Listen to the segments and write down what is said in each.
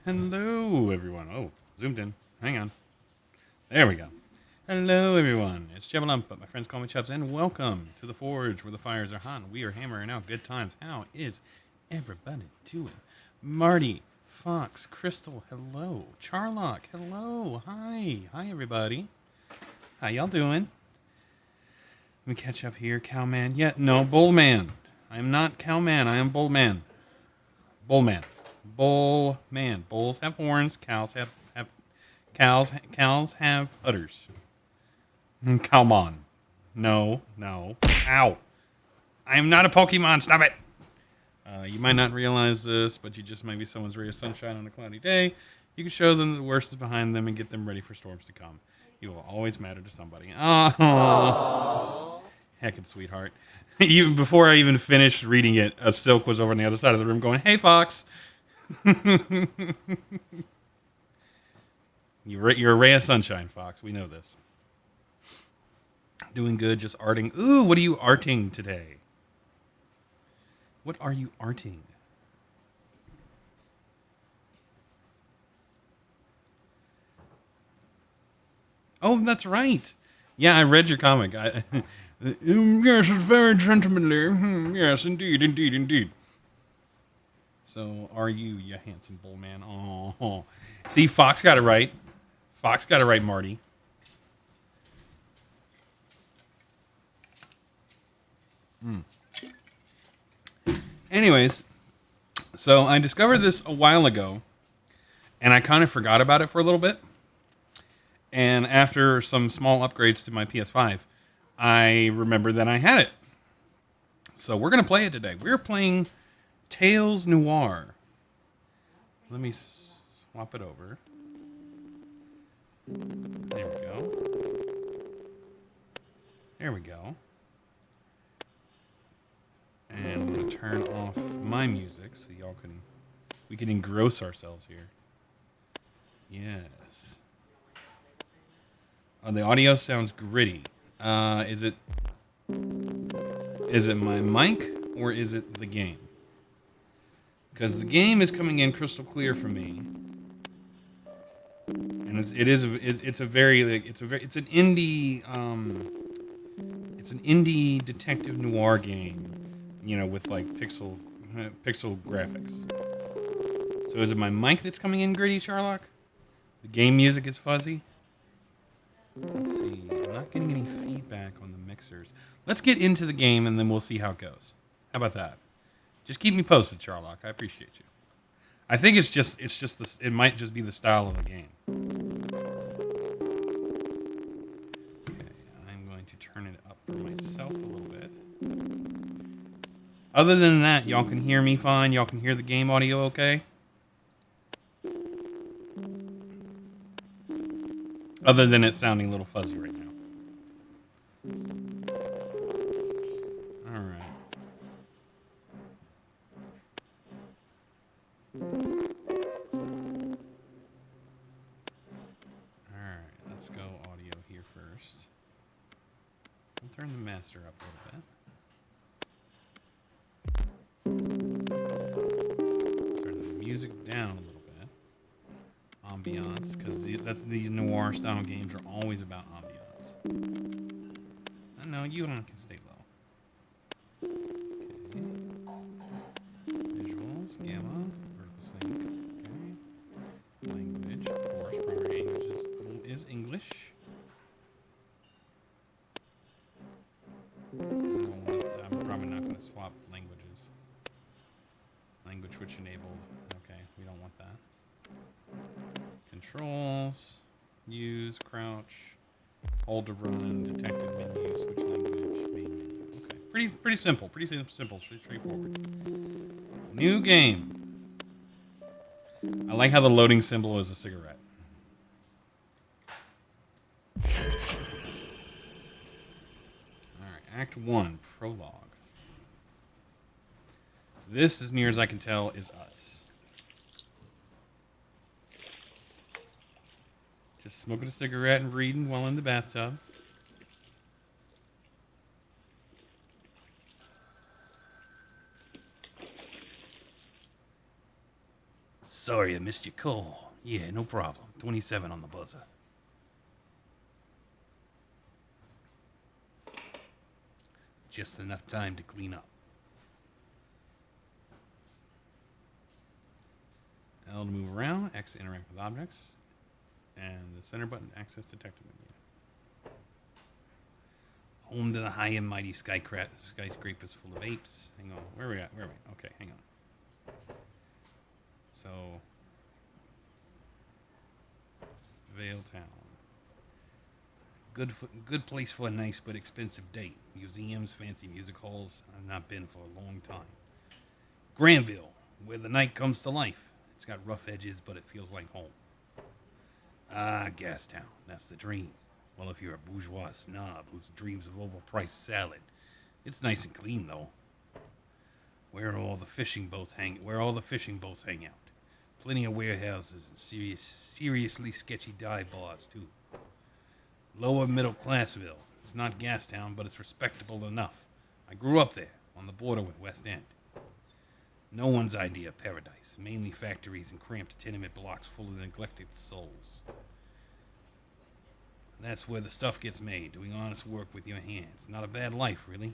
Hello, everyone. Oh, zoomed in. Hang on. There we go. Hello, everyone. It's Jebbalump, but my friends call me Chubbs, and welcome to the Forge, where the fires are hot and we are hammering out good times. How is everybody doing? Marty, Fox, Crystal, hello. Charlock, hello. Hi. Hi, everybody. How y'all doing? Let me catch up here. Cowman. Yeah, no, Bullman. I am not Cowman. I am Bullman. Bullman. Bullman. Bulls have horns. Cows have cows have udders. Cowmon. No. Ow. I am not a Pokemon. Stop it. You might not realize this, but you just might be someone's ray of sunshine on a cloudy day. You can show them that the worst is behind them and get them ready for storms to come. You will always matter to somebody. Oh, heckin' sweetheart. Even before I even finished reading it, a Silk was over on the other side of the room going, "Hey, Fox." You're a ray of sunshine, Fox. We know this. Doing good, just arting. Ooh, what are you arting today? What are you arting? Oh, that's right. Yeah, I read your comic. Yes, it's very gentlemanly. Yes, indeed. So, are you handsome bull man? Oh, see, Fox got it right. Marty. Anyways, so I discovered this a while ago, and I kind of forgot about it for a little bit. And after some small upgrades to my PS5, I remembered that I had it. So we're going to play it today. We're playing Tales Noir. Let me swap it over. There we go. And I'm going to turn off my music so we can engross ourselves here. Yes. The audio sounds gritty. Is it my mic or is it the game? Because the game is coming in crystal clear for me, and it's an indie detective noir game, with like pixel graphics. So is it my mic that's coming in gritty, Sherlock? The game music is fuzzy. Let's see. I'm not getting any feedback on the mixers. Let's get into the game and then we'll see how it goes. How about that? Just keep me posted, Sherlock. I appreciate you. I think it might just be the style of the game. Okay, I'm going to turn it up for myself a little bit. Other than that, y'all can hear me fine. Y'all can hear the game audio okay? Other than it sounding a little fuzzy right now. All right. Let's go audio here first. We'll turn the master up a little bit. Turn the music down a little bit. Ambiance, because these noir style games are always about ambiance. I know you can stay low. Okay. Visuals, gamma, vertical sync. Okay. Language, of course, primary language is English. I'm probably not going to swap languages. Language switch enabled. Okay, we don't want that. Controls, use, crouch, hold to run, detective menu, switch language, main menu. Okay, pretty simple, pretty straightforward. New game. I like how the loading symbol is a cigarette. Alright, Act 1, Prologue. This, as near as I can tell, is us. Just smoking a cigarette and reading while in the bathtub. So Sorry I missed your call. Yeah, no problem. 27 on the buzzer. Just enough time to clean up. L to move around, X to interact with objects, and the center button to access detective menu. Home to the high and mighty skyscrapers full of apes. Hang on, where are we at? Okay, hang on. So, Vale Town. Good place for a nice but expensive date. Museums, fancy music halls. I've not been for a long time. Granville, where the night comes to life. It's got rough edges, but it feels like home. Ah, Gastown. That's the dream. Well, if you're a bourgeois snob who dreams of overpriced salad. It's nice and clean, though. Where all the fishing boats hang out. Plenty of warehouses and seriously sketchy dive bars, too. Lower middle classville. It's not Gastown, but it's respectable enough. I grew up there, on the border with West End. No one's idea of paradise. Mainly factories and cramped tenement blocks full of neglected souls. That's where the stuff gets made, doing honest work with your hands. Not a bad life, really.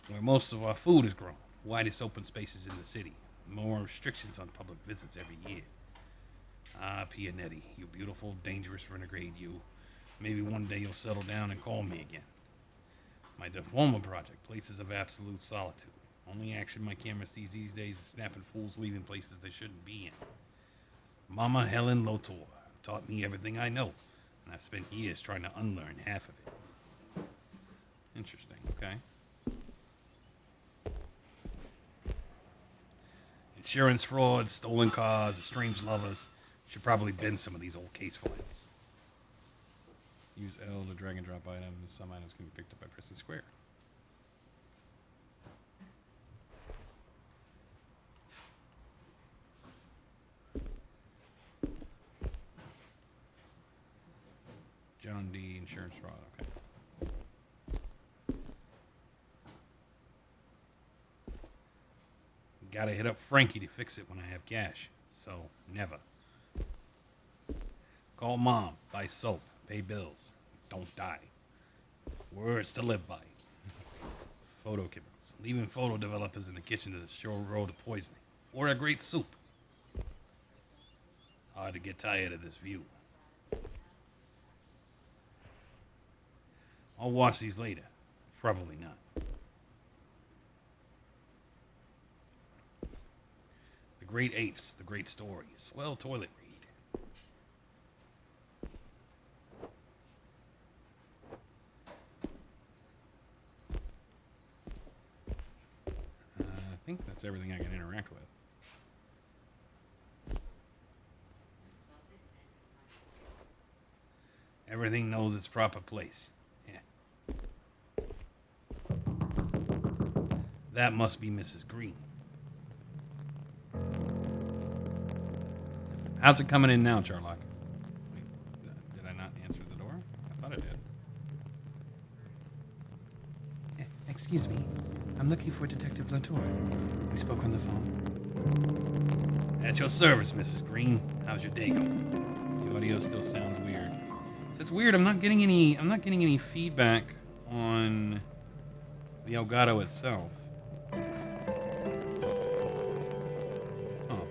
Where most of our food is grown. Widest open spaces in the city. More restrictions on public visits every year. Ah, Pianetti, you beautiful, dangerous renegade, you. Maybe one day you'll settle down and call me again. My diploma project, Places of Absolute Solitude. Only action my camera sees these days is snapping fools leaving places they shouldn't be in. Mama Helen Lotor taught me everything I know, and I've spent years trying to unlearn half of it. Interesting, okay. Insurance fraud, stolen cars, estranged lovers. Should probably bend some of these old case files. Use L to drag and drop items. Some items can be picked up by pressing square. John D. Insurance fraud. Okay. Gotta hit up Frankie to fix it when I have cash. So, never. Call mom. Buy soap. Pay bills. Don't die. Words to live by. Photochemicals. Leaving photo developers in the kitchen is a sure road to poisoning. Or a great soup. Hard to get tired of this view. I'll watch these later. Probably not. The Great Apes, the Great Story. Swell toilet read. I think that's everything I can interact with. Everything knows its proper place. Yeah. That must be Mrs. Green. How's it coming in now, Charlock? Wait, did I not answer the door? I thought I did. Excuse me. I'm looking for Detective Latour. We spoke on the phone. At your service, Mrs. Green. How's your day going? The audio still sounds weird. So it's weird. I'm not getting any feedback on the Elgato itself. Oh.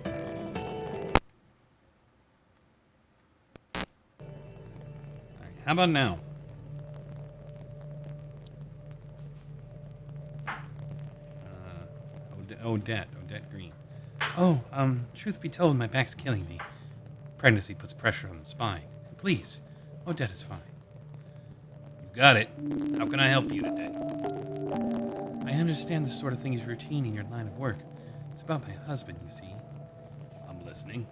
Right, how about now? Odette Green. Oh, truth be told, my back's killing me. Pregnancy puts pressure on the spine. Please, Odette is fine. You got it. How can I help you today? I understand this sort of thing is routine in your line of work. It's about my husband, you see. I'm listening.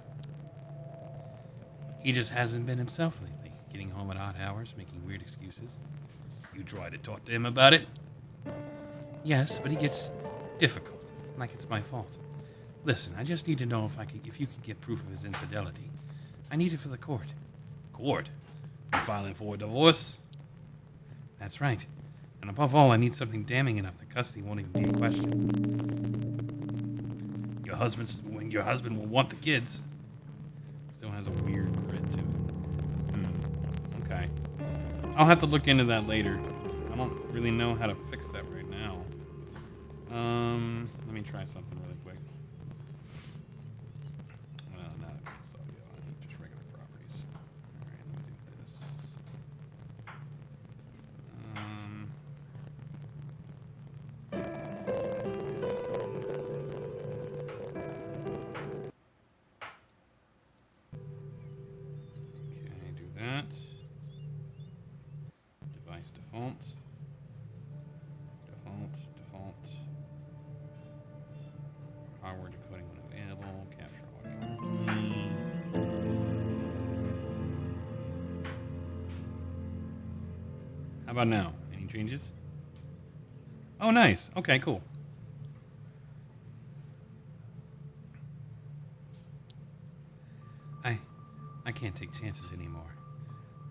He just hasn't been himself lately, getting home at odd hours, making weird excuses. You try to talk to him about it? Yes, but he gets difficult. Like it's my fault. Listen, I just need to know if you could get proof of his infidelity. I need it for the court. Court? You filing for a divorce? That's right. And above all, I need something damning enough that custody won't even be a question. Your husband will want the kids. Still has a weird grit to it. Okay. I'll have to look into that later. I don't really know how to fix that right now. Let me try something really quick. Well, not so I need just regular properties. Alright, let me do this. Okay, do that. Device default. Default. Hardware decoding when available. Capture audio only. How about now? Any changes? Oh, nice. Okay, cool. I can't take chances anymore.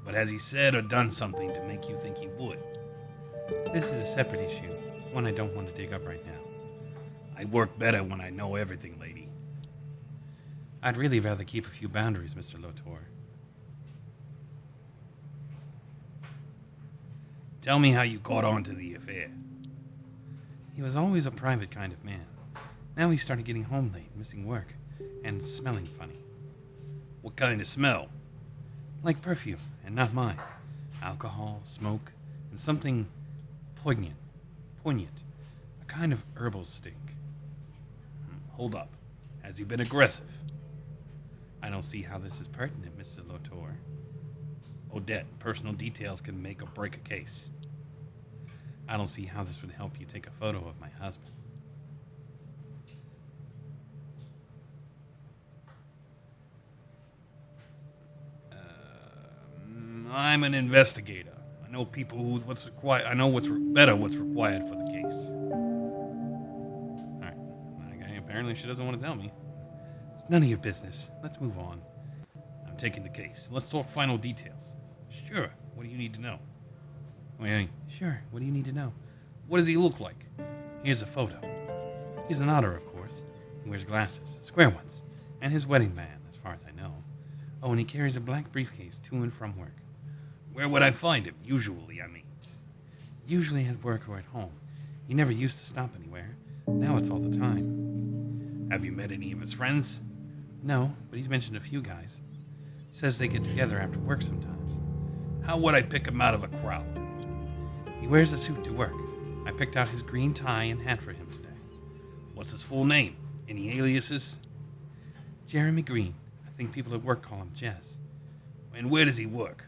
But has he said or done something to make you think he would? This is a separate issue, one I don't want to dig up right now. I work better when I know everything, lady. I'd really rather keep a few boundaries, Mr. Lotor. Tell me how you caught on to the affair. He was always a private kind of man. Now he started getting home late, missing work, and smelling funny. What kind of smell? Like perfume, and not mine. Alcohol, smoke, and something poignant. A kind of herbal stink. Hold up. Has he been aggressive? I don't see how this is pertinent, Mr. Lotor. Odette, personal details can make or break a case. I don't see how this would help you take a photo of my husband. I'm an investigator. I know what's required. I know what's required for the case. All right. Okay, apparently she doesn't want to tell me. It's none of your business. Let's move on. I'm taking the case. Let's talk final details. Sure. What do you need to know? Wait. Sure. What do you need to know? What does he look like? Here's a photo. He's an otter, of course. He wears glasses, square ones, and his wedding band, as far as I know. Oh, and he carries a black briefcase to and from work. Where would I find him? Usually, I mean. Usually at work or at home. He never used to stop anywhere. Now it's all the time. Have you met any of his friends? No, but he's mentioned a few guys. Says they get together after work sometimes. How would I pick him out of a crowd? He wears a suit to work. I picked out his green tie and hat for him today. What's his full name? Any aliases? Jeremy Green. I think people at work call him Jez. And where does he work?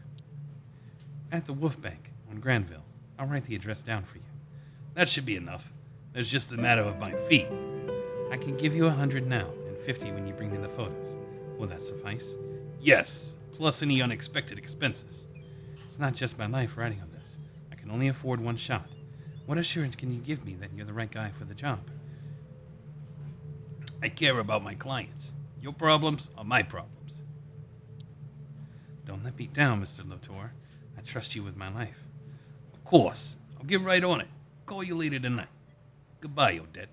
At the Wolf Bank on Granville. I'll write the address down for you. That should be enough. There's just a matter of my fee. I can give you 100 now and 50 when you bring me the photos. Will that suffice? Yes, plus any unexpected expenses. It's not just my life riding on this. I can only afford one shot. What assurance can you give me that you're the right guy for the job? I care about my clients. Your problems are my problems. Don't let me down, Mr. Lotor. I trust you with my life. Of course. I'll get right on it. Call you later tonight. Goodbye, Odette.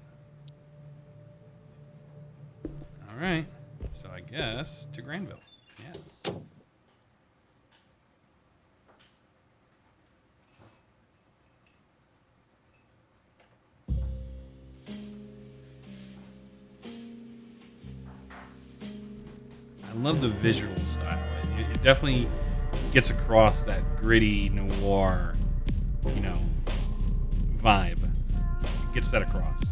All right. So I guess to Granville. Yeah. I love the visual style. It definitely gets across that gritty noir, vibe. It gets that across.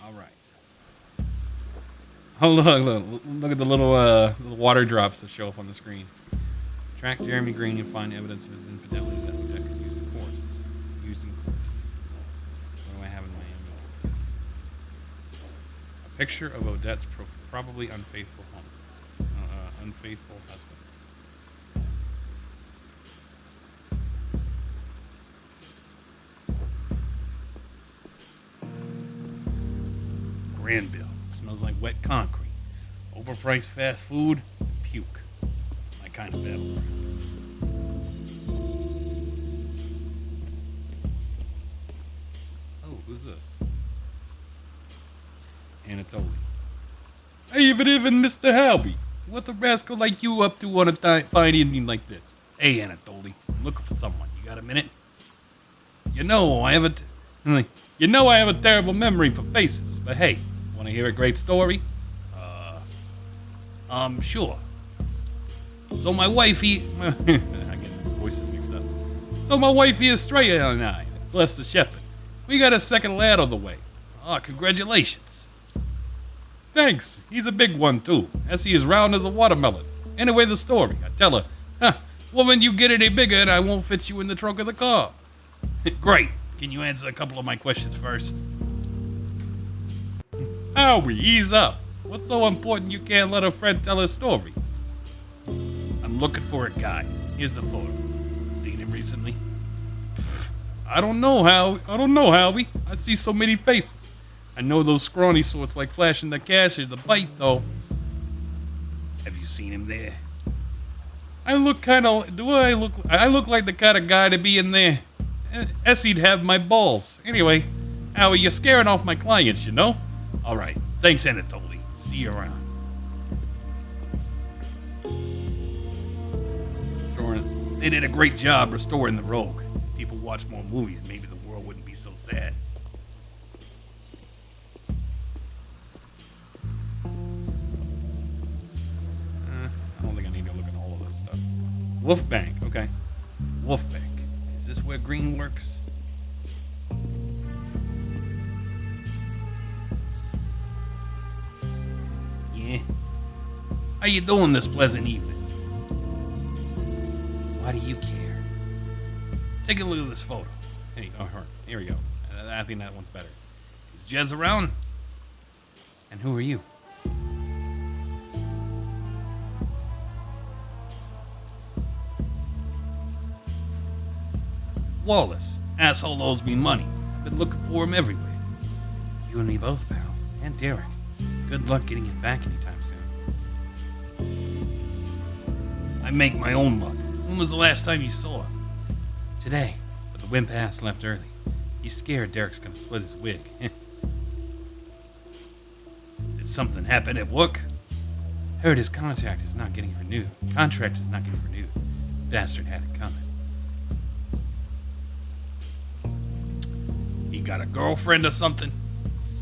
All right. Oh, look at the little water drops that show up on the screen. Track Jeremy Green and find evidence of his infidelity that Odette could use in court. What do I have in my envelope? A picture of Odette's probably unfaithful unfaithful husband. Granville. Smells like wet concrete. Overpriced fast food. Puke. My kind of battleground. Anatoly. Hey, even Mr. Halby. What's a rascal like you up to on a fine evening like this? Hey, Anatoly, I'm looking for someone. You got a minute? You know I have a terrible memory for faces. But hey, want to hear a great story? Sure. So my wifey, I get my voices mixed up. So my wifey Estrella and I, bless the shepherd, we got a second lad on the way. Oh, congratulations. Thanks. He's a big one too. As he is round as a watermelon. Anyway, the story. I tell her, woman, you get any bigger and I won't fit you in the trunk of the car. Great. Can you answer a couple of my questions first? Howie, ease up. What's so important you can't let a friend tell his story? I'm looking for a guy. Here's the photo. Seen him recently? I don't know, Howie. I see so many faces. I know those scrawny sorts like flashing the cash or the bite, though. Have you seen him there? I look like the kind of guy to be in there. Essie'd have my balls. Anyway, Howie, you're scaring off my clients, you know? All right. Thanks, Anatoly. See you around. They did a great job restoring the Rogue. If people watch more movies, maybe the world wouldn't be so sad. I don't think I need to look at all of this stuff. Wolf Bank, okay. Wolf Bank. Is this where Green works? Yeah. How you doing this pleasant evening? Why do you care? Take a look at this photo. Hey, here we go. I think that one's better. Is Jez around? And who are you? Wallace. Asshole owes me money. Been looking for him everywhere. You and me both, pal. And Derek. Good luck getting it back anytime soon. I make my own luck. When was the last time you saw him? Today, but the wimp ass left early. He's scared Derek's gonna split his wig. Did something happen at work? Heard his contract is not getting renewed. Bastard had it coming. He got a girlfriend or something?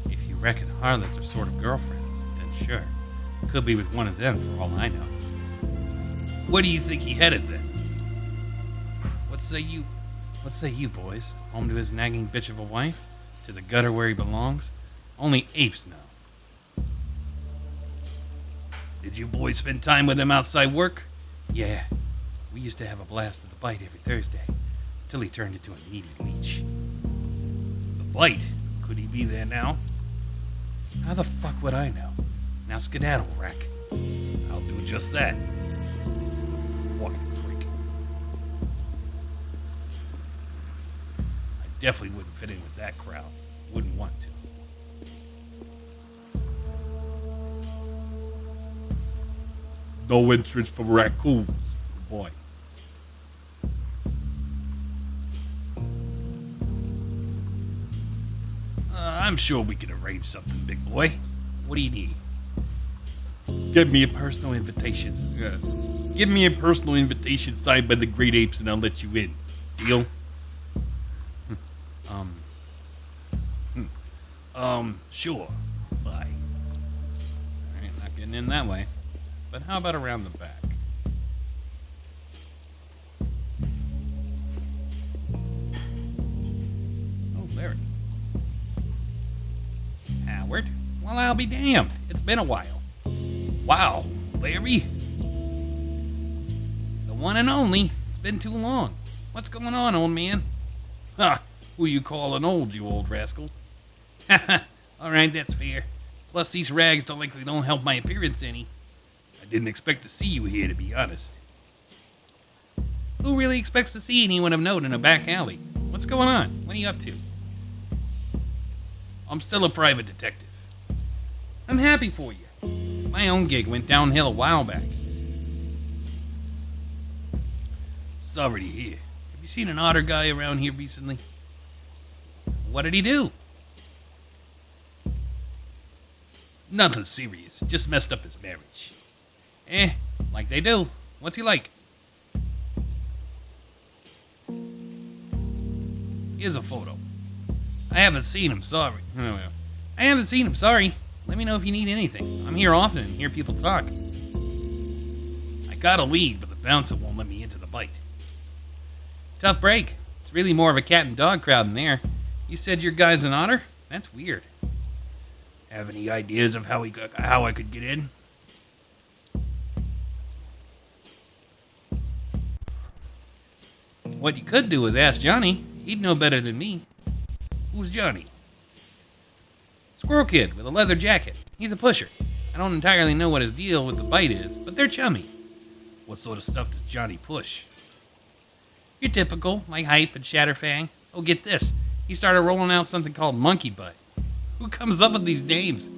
If you reckon harlots are sort of girlfriends, then sure. Could be with one of them for all I know. Where do you think he headed then? What say you, boys? Home to his nagging bitch of a wife? To the gutter where he belongs? Only apes know. Did you boys spend time with him outside work? Yeah. We used to have a blast at the bite every Thursday. Till he turned into a needy leech. The bite? Could he be there now? How the fuck would I know? Now skedaddle, Rack. I'll do just that. Fucking freak. I definitely wouldn't fit in with that crowd. Wouldn't want to. No interest for raccoons, boy. I'm sure we can arrange something, big boy. What do you need? Give me a personal invitation signed by the Great Apes and I'll let you in. Deal? Sure. Bye. Alright, not getting in that way. But how about around the back? Oh, Larry. Howard? Well, I'll be damned. It's been a while. Wow, Larry? The one and only. It's been too long. What's going on, old man? Ha! Who you calling old, you old rascal? Ha! Alright, that's fair. Plus, these rags don't help my appearance any. I didn't expect to see you here, to be honest. Who really expects to see anyone of note in a back alley? What's going on? What are you up to? I'm still a private detective. I'm happy for you. My own gig went downhill a while back. Sorry to hear. Have you seen an otter guy around here recently? What did he do? Nothing serious. Just messed up his marriage. Like they do. What's he like? Here's a photo. I haven't seen him, sorry. Let me know if you need anything. I'm here often and hear people talk. I got a lead, but the bouncer won't let me into the bite. Tough break. It's really more of a cat and dog crowd in there. You said your guy's an otter? That's weird. Have any ideas of how I could get in? What you could do is ask Johnny. He'd know better than me. Who's Johnny? Squirrel Kid with a leather jacket. He's a pusher. I don't entirely know what his deal with the bite is, but they're chummy. What sort of stuff does Johnny push? Your typical, like hype and Shatterfang. Oh, get this. He started rolling out something called Monkey Butt. Who comes up with these names?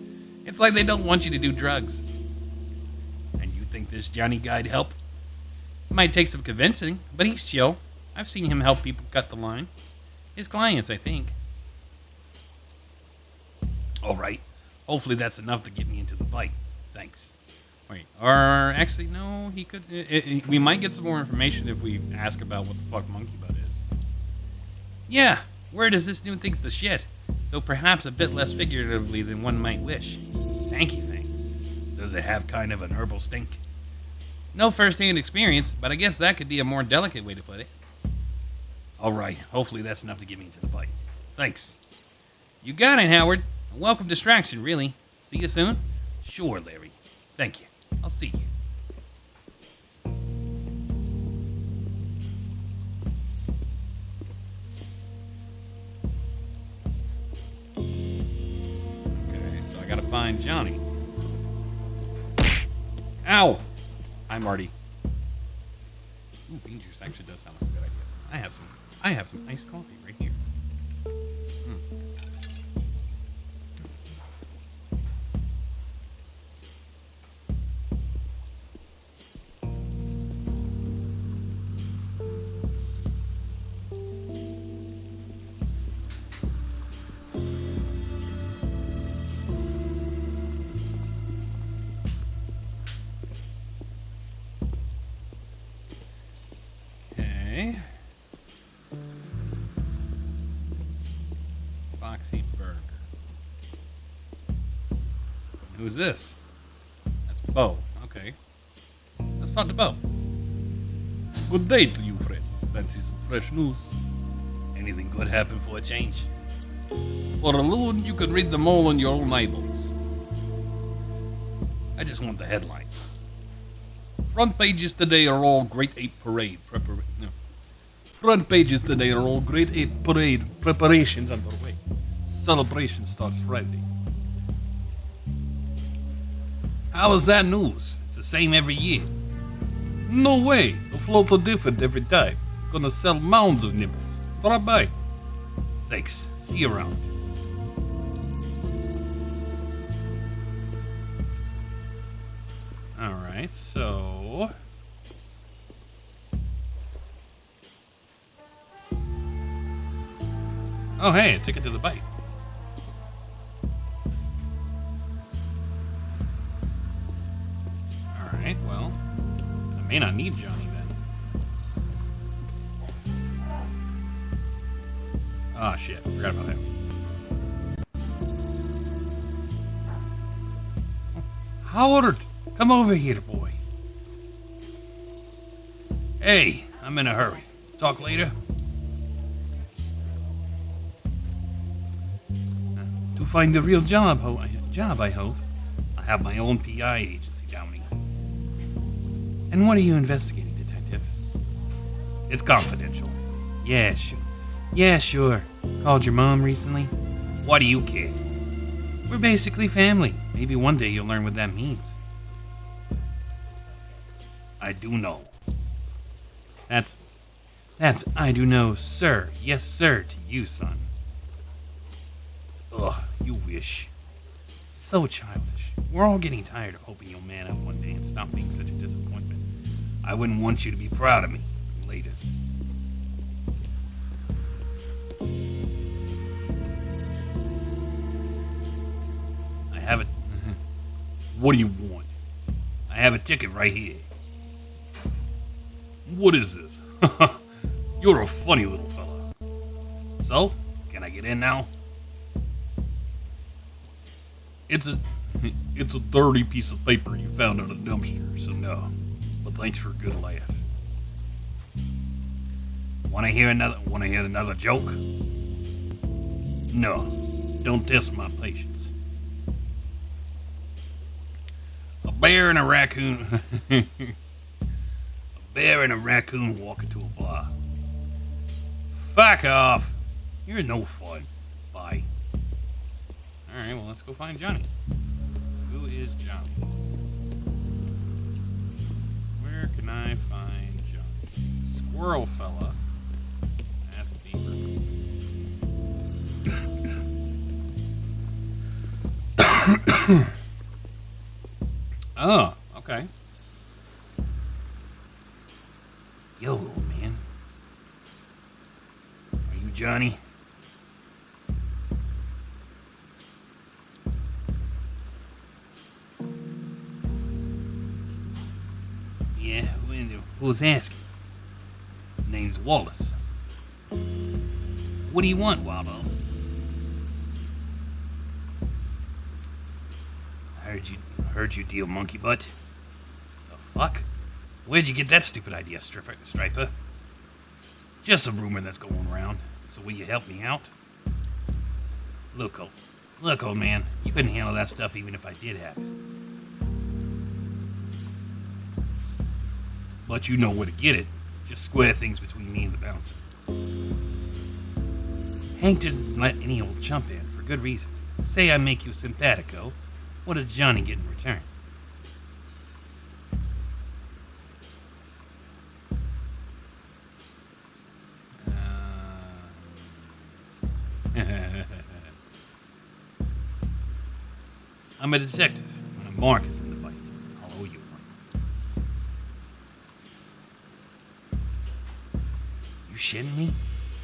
It's like they don't want you to do drugs. And you think this Johnny guy'd help? It might take some convincing, but he's chill. I've seen him help people cut the line. His clients, I think. All right. Hopefully that's enough to get me into the bite. Thanks. Wait, or actually, no, he could. We might get some more information if we ask about what the fuck Monkey Butt is. Yeah, word is this new thing's the shit, though perhaps a bit less figuratively than one might wish. Stanky thing. Does it have kind of an herbal stink? No first-hand experience, but I guess that could be a more delicate way to put it. All right, hopefully that's enough to get me into the bite. Thanks. You got it, Howard. A welcome distraction, really. See you soon? Sure, Larry. Thank you. I'll see you. Okay, so I gotta find Johnny. Ow! Hi, Marty. Ooh, bean juice actually does sound like a good idea. I have some iced coffee right here. Okay. Foxy Burger. Who's this? That's Bo. Okay. Let's talk to Bo. Good day to you, friend. Fancy some fresh news? Anything good happen for a change? For a loon, you can read them all on your own eyeballs. I just want the headlines. Front pages today are all Great Ape Parade Front pages today are all Great Ape Parade preparations underway. Celebration starts Friday. How is that news? It's the same every year. No way. The floats are different every time. Gonna sell mounds of nibbles. Drop by. Thanks. See you around. Alright, so... Oh, hey, a ticket to the bite. Alright, well, I may not need Johnny then. Ah, shit, forgot about him. Howard, come over here, boy. Hey, I'm in a hurry. Talk later. To find the real job, I hope. I have my own PI agency down here. And what are you investigating, Detective? It's confidential. Yeah, sure. Yeah, sure. Called your mom recently? Why do you care? We're basically family. Maybe one day you'll learn what that means. I do know. That's I do know, sir. Yes, sir, to you, son. Ugh, you wish. So childish. We're all getting tired of hoping you'll man up one day and stop being such a disappointment. I wouldn't want you to be proud of me. Latest. I have it. What do you want? I have a ticket right here. What is this? You're a funny little fella. So, can I get in now? It's a dirty piece of paper you found on a dumpster, so no. But thanks for a good laugh. Wanna hear another joke? No, don't test my patience. A bear and a raccoon walk into a bar. Fuck off. You're no fun. Bye. Alright, well, let's go find Johnny. Who is Johnny? Where can I find Johnny? Squirrel fella. That's Beaver. Oh, okay. Yo, old man. Are you Johnny? Yeah, who's asking? Name's Wallace. What do you want, Waldo? Heard you deal monkey butt. The fuck? Where'd you get that stupid idea, Striper? Just a rumor that's going around. So will you help me out? Look, old man, you couldn't handle that stuff even if I did have it. But you know where to get it. Just square things between me and the bouncer. Hank doesn't let any old chump in for good reason. Say I make you simpatico. What does Johnny get in return? I'm a detective. When a mark is in the bite, I'll owe you one. You shitting me?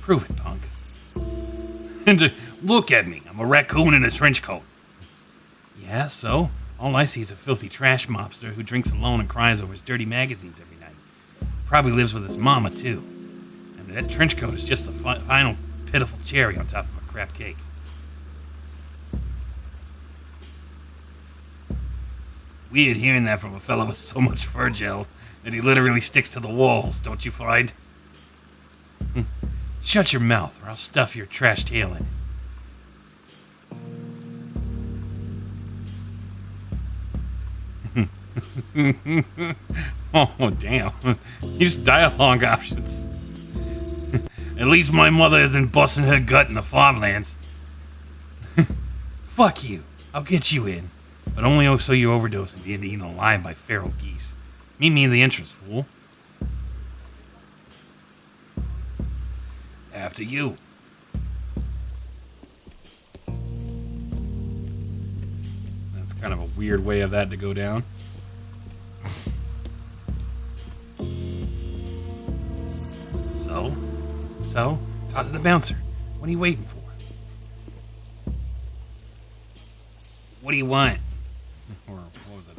Prove it, punk. And look at me. I'm a raccoon in a trench coat. Yeah, so? All I see is a filthy trash mobster who drinks alone and cries over his dirty magazines every night. Probably lives with his mama, too. And that trench coat is just the final pitiful cherry on top of a crap cake. Weird hearing that from a fellow with so much fur gel that he literally sticks to the walls, don't you find? Shut your mouth or I'll stuff your trash tail in. Oh, damn. These dialogue options. At least my mother isn't busting her gut in the farmlands. Fuck you. I'll get you in. But only so you overdose and being eaten alive by feral geese. Meet me in the entrance, fool. After you. That's kind of a weird way of that to go down. So, talk to the bouncer. What are you waiting for? What do you want? Or what was it?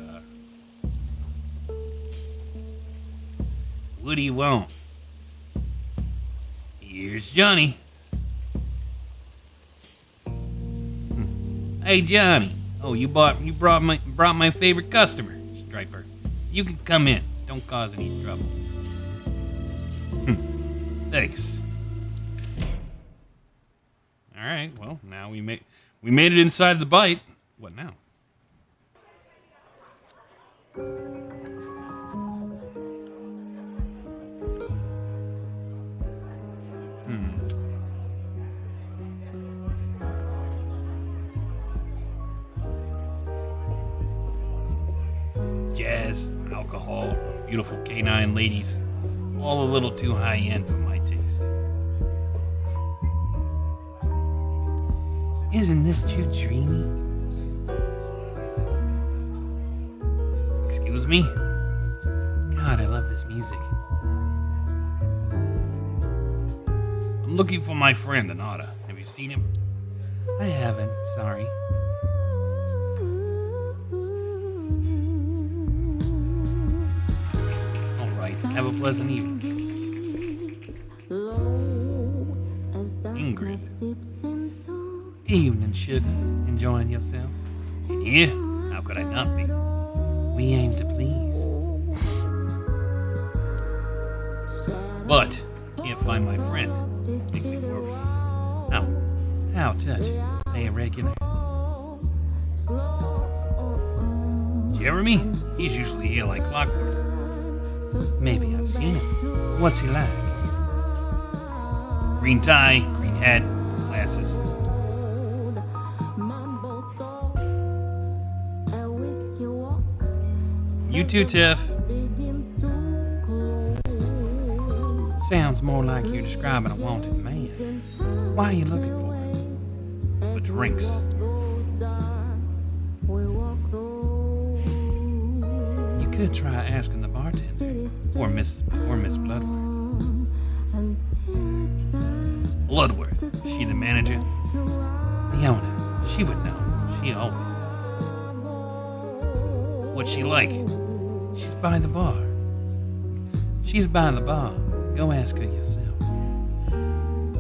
What do you want? Here's Johnny. Hey, Johnny. Oh, you brought my favorite customer, Striper. You can come in. Don't cause any trouble. Thanks. All right. Well, now we made it inside the bite. What now? Jazz, alcohol, beautiful canine ladies, all a little too high end for my taste. Isn't this too dreamy? Excuse me? God, I love this music. I'm looking for my friend, Anada. Have you seen him? I haven't, sorry. Have a pleasant evening. Ingrid. Evening, sugar. Enjoying yourself? In here? How could I not be? We aim to please. But can't find my friend. Makes me worry. How touching. They irregular. Jeremy? He's usually here like clockwork. Maybe I've seen him. What's he like? Green tie, green hat, glasses. You too, Tiff. Sounds more like you're describing a wanted man. Why are you looking for him? For drinks. You could try asking the bartender or Miss Bloodworth. Bloodworth, she the manager? The owner. She would know. She always does. What's she like? She's by the bar. She's by the bar. Go ask her yourself.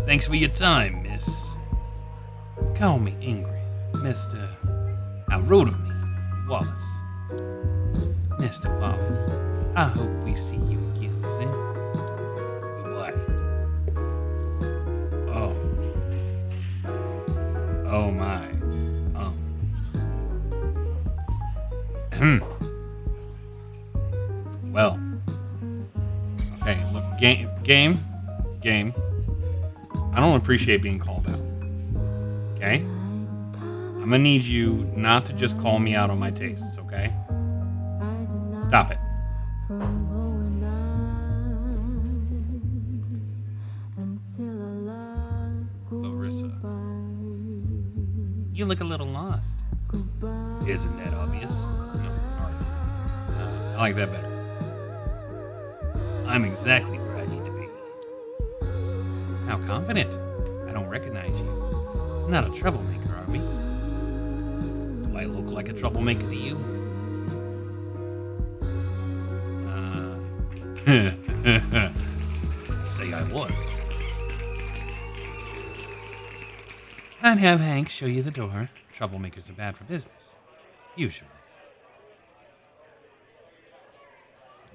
Thanks for your time, miss. Call me Ingrid. Mr. I wrote of me, Wallace. Mr. Wallace, I hope we see you again soon. Goodbye. Oh my. Well. Okay, look, game. I don't appreciate being called out. Okay? I'm gonna need you not to just call me out on my tastes, okay? Stop it. Larissa. You look a little lost. Isn't that obvious? No, alright. I like that better. I'm exactly where I need to be. How confident? I don't recognize you. Not a troublemaker, are we? Do I look like a troublemaker to you? Say I was. I'd have Hank show you the door. Troublemakers are bad for business. Usually.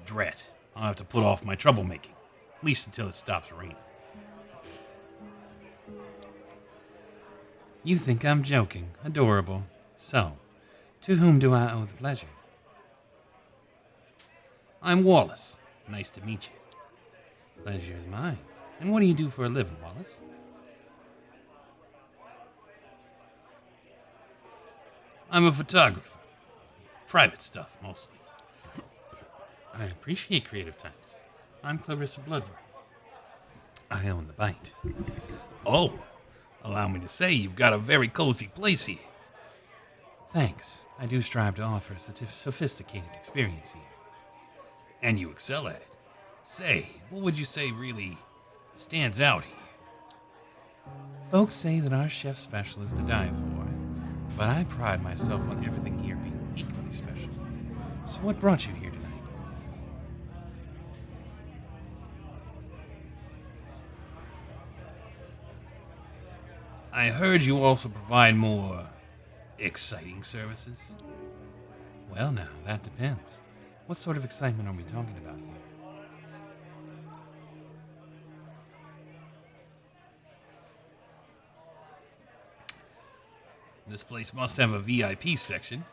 Drat. I'll have to put off my troublemaking. At least until it stops raining. You think I'm joking. Adorable. So, to whom do I owe the pleasure? I'm Wallace. Nice to meet you. Pleasure is mine. And what do you do for a living, Wallace? I'm a photographer. Private stuff, mostly. I appreciate creative types. I'm Clarissa Bloodworth. I own the bite. Oh, allow me to say you've got a very cozy place here. Thanks. I do strive to offer a sophisticated experience here. And you excel at it. Say, what would you say really stands out here? Folks say that our chef's special is to die for, but I pride myself on everything here being equally special. So what brought you here tonight? I heard you also provide more exciting services. Well now, that depends. What sort of excitement are we talking about here? This place must have a VIP section.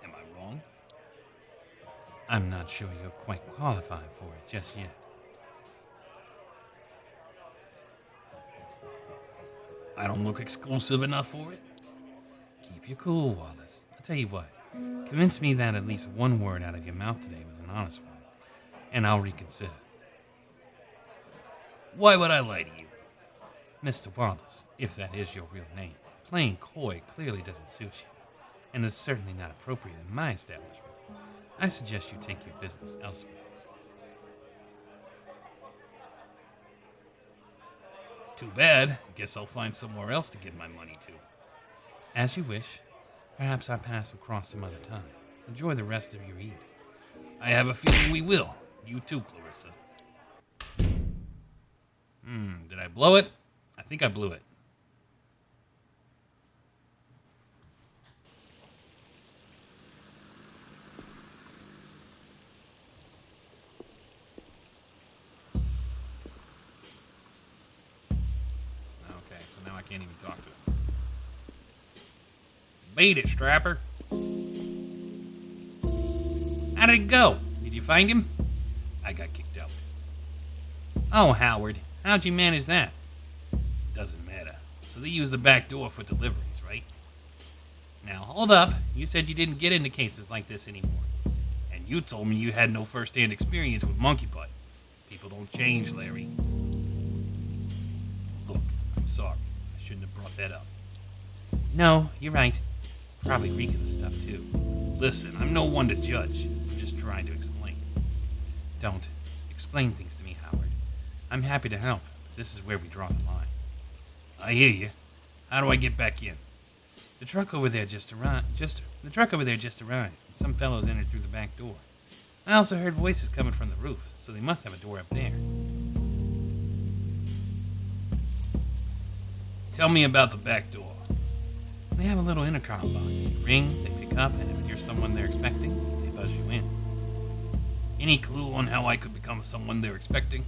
Am I wrong? I'm not sure you're quite qualified for it just yet. I don't look exclusive enough for it? Keep your cool, Wallace. I'll tell you what. Convince me that at least one word out of your mouth today was an honest one, and I'll reconsider. Why would I lie to you? Mr. Wallace, if that is your real name. Playing coy clearly doesn't suit you, and it's certainly not appropriate in my establishment. I suggest you take your business elsewhere. Too bad. Guess I'll find somewhere else to give my money to. As you wish. Perhaps our paths will cross some other time. Enjoy the rest of your evening. I have a feeling we will. You too, Clarissa. blow it? I think I blew it. Okay, so now I can't even talk to him. Beat it, Strapper. How did it go? Did you find him? I got kicked out. Oh, Howard, how'd you manage that? Doesn't matter. So they use the back door for deliveries, right? Now, hold up. You said you didn't get into cases like this anymore. And you told me you had no first-hand experience with monkey butt. People don't change, Larry. Look, I'm sorry. I shouldn't have brought that up. No, you're right. Probably reek of the stuff, too. Listen, I'm no one to judge. I'm just trying to explain. Don't. Explain things to me, Howard. I'm happy to help, but this is where we draw the line. I hear you. How do I get back in? The truck over there just arrived. And some fellows entered through the back door. I also heard voices coming from the roof, so they must have a door up there. Tell me about the back door. They have a little intercom box. You ring, they pick up, and if you're someone they're expecting, they buzz you in. Any clue on how I could become someone they're expecting?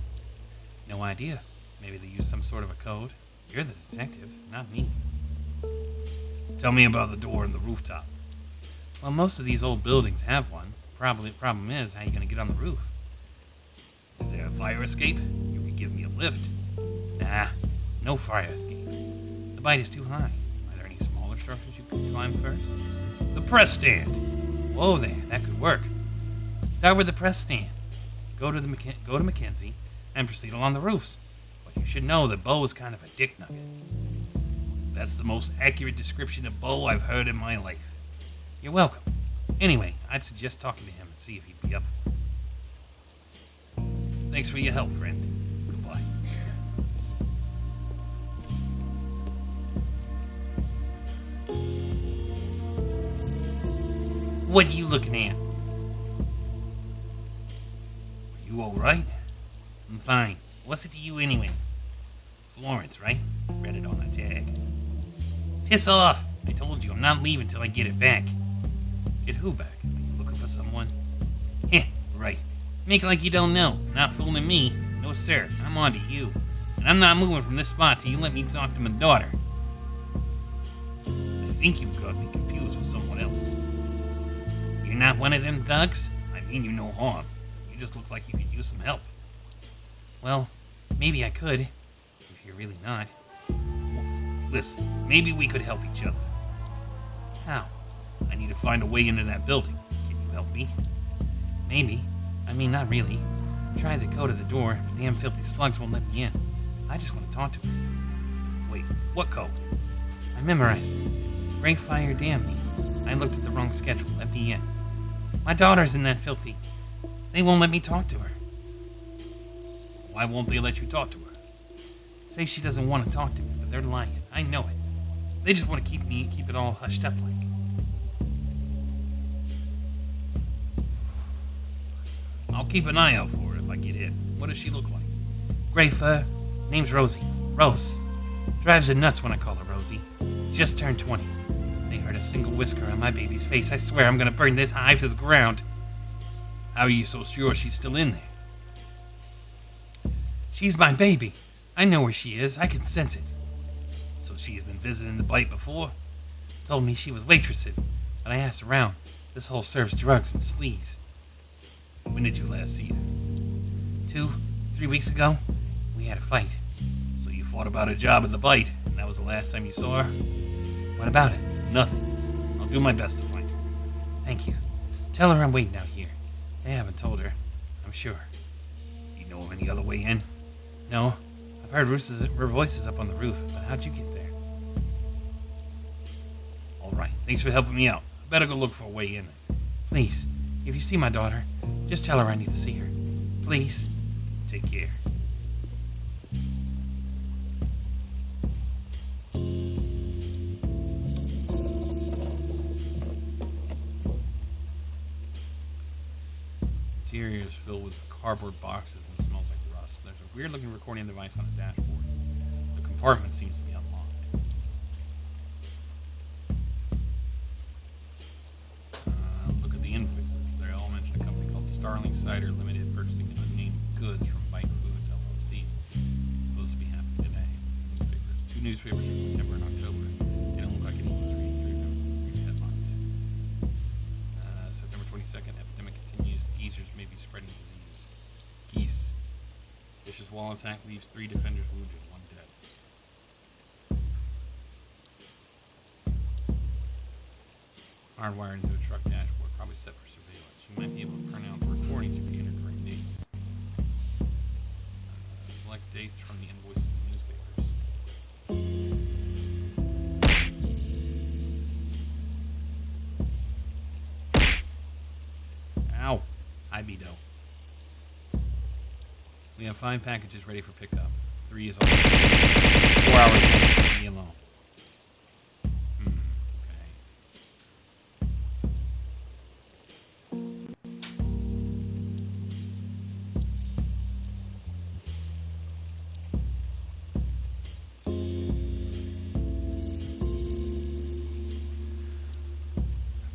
No idea. Maybe they use some sort of a code. You're the detective, not me. Tell me about the door on the rooftop. Well, most of these old buildings have one. Probably the problem is, how are you going to get on the roof? Is there a fire escape? You could give me a lift. Nah, no fire escape. The bite is too high. Are there any smaller structures you could climb first? The press stand. Whoa there, that could work. Start with the press stand. Go to Mackenzie and proceed along the roofs. But you should know that Bo is kind of a dick nugget. That's the most accurate description of Bo I've heard in my life. You're welcome. Anyway, I'd suggest talking to him and see if he'd be up for it. Thanks for your help, friend. Goodbye. What are you looking at? Are you alright? I'm fine. What's it to you anyway? Florence, right? Read it on the tag. Piss off! I told you I'm not leaving till I get it back. Get who back? Are you looking for someone? Heh, right. Make like you don't know. Not fooling me. No sir, I'm on to you. And I'm not moving from this spot till you let me talk to my daughter. I think you've got me confused with someone else. You're not one of them thugs? I mean you no harm. You just look like you could use some help. Well, maybe I could, if you're really not. Well, listen, maybe we could help each other. How? I need to find a way into that building. Can you help me? Maybe. I mean, not really. Try the code of the door, but damn filthy slugs won't let me in. I just want to talk to her. Wait, what code? I memorized it. Great fire damn me. I looked at the wrong schedule. Let me in. My daughter's in that filthy. They won't let me talk to her. Why won't they let you talk to her? Say she doesn't want to talk to me, but they're lying. I know it. They just want to keep it all hushed up like. I'll keep an eye out for her if I get in. What does she look like? Gray fur. Name's Rosie. Rose. Drives her nuts when I call her Rosie. Just turned 20. They heard a single whisker on my baby's face. I swear I'm gonna burn this hive to the ground. How are you so sure she's still in there? She's my baby. I know where she is. I can sense it. So she's been visiting the bite before? Told me she was waitressing, but I asked around. This hole serves drugs and sleaze. When did you last see her? 2-3 weeks ago. We had a fight. So you fought about a job at the bite, and that was the last time you saw her? What about it? Nothing. I'll do my best to find her. Thank you. Tell her I'm waiting out here. They haven't told her, I'm sure. You know of any other way in? No. I've heard voices up on the roof, but how'd you get there? Alright, thanks for helping me out. I better go look for a way in. Please, if you see my daughter, just tell her I need to see her. Please. Take care. Interior is filled with cardboard boxes and smells like rust. There's a weird-looking recording device on the dashboard. compartment seems to be unlocked. Look at the invoices. They all mention a company called Starling Cider Limited purchasing unnamed goods from Bite Foods LLC. Supposed to be happening today. Newspapers. 2 newspapers in September and October. They don't look like anyone was reading through them. These headlines. September 22nd, epidemic continues. Geezers may be spreading disease. Geese. Vicious wall attack leaves 3 defenders wounded, 1 dead. Hardwired into a truck dashboard, probably set for surveillance. You might be able to print out the recordings if you enter correct dates. Select dates from the invoices and newspapers. Ow! Hi, Bido. We have 5 packages ready for pickup. 3 is all 4 hours left. Leave me alone.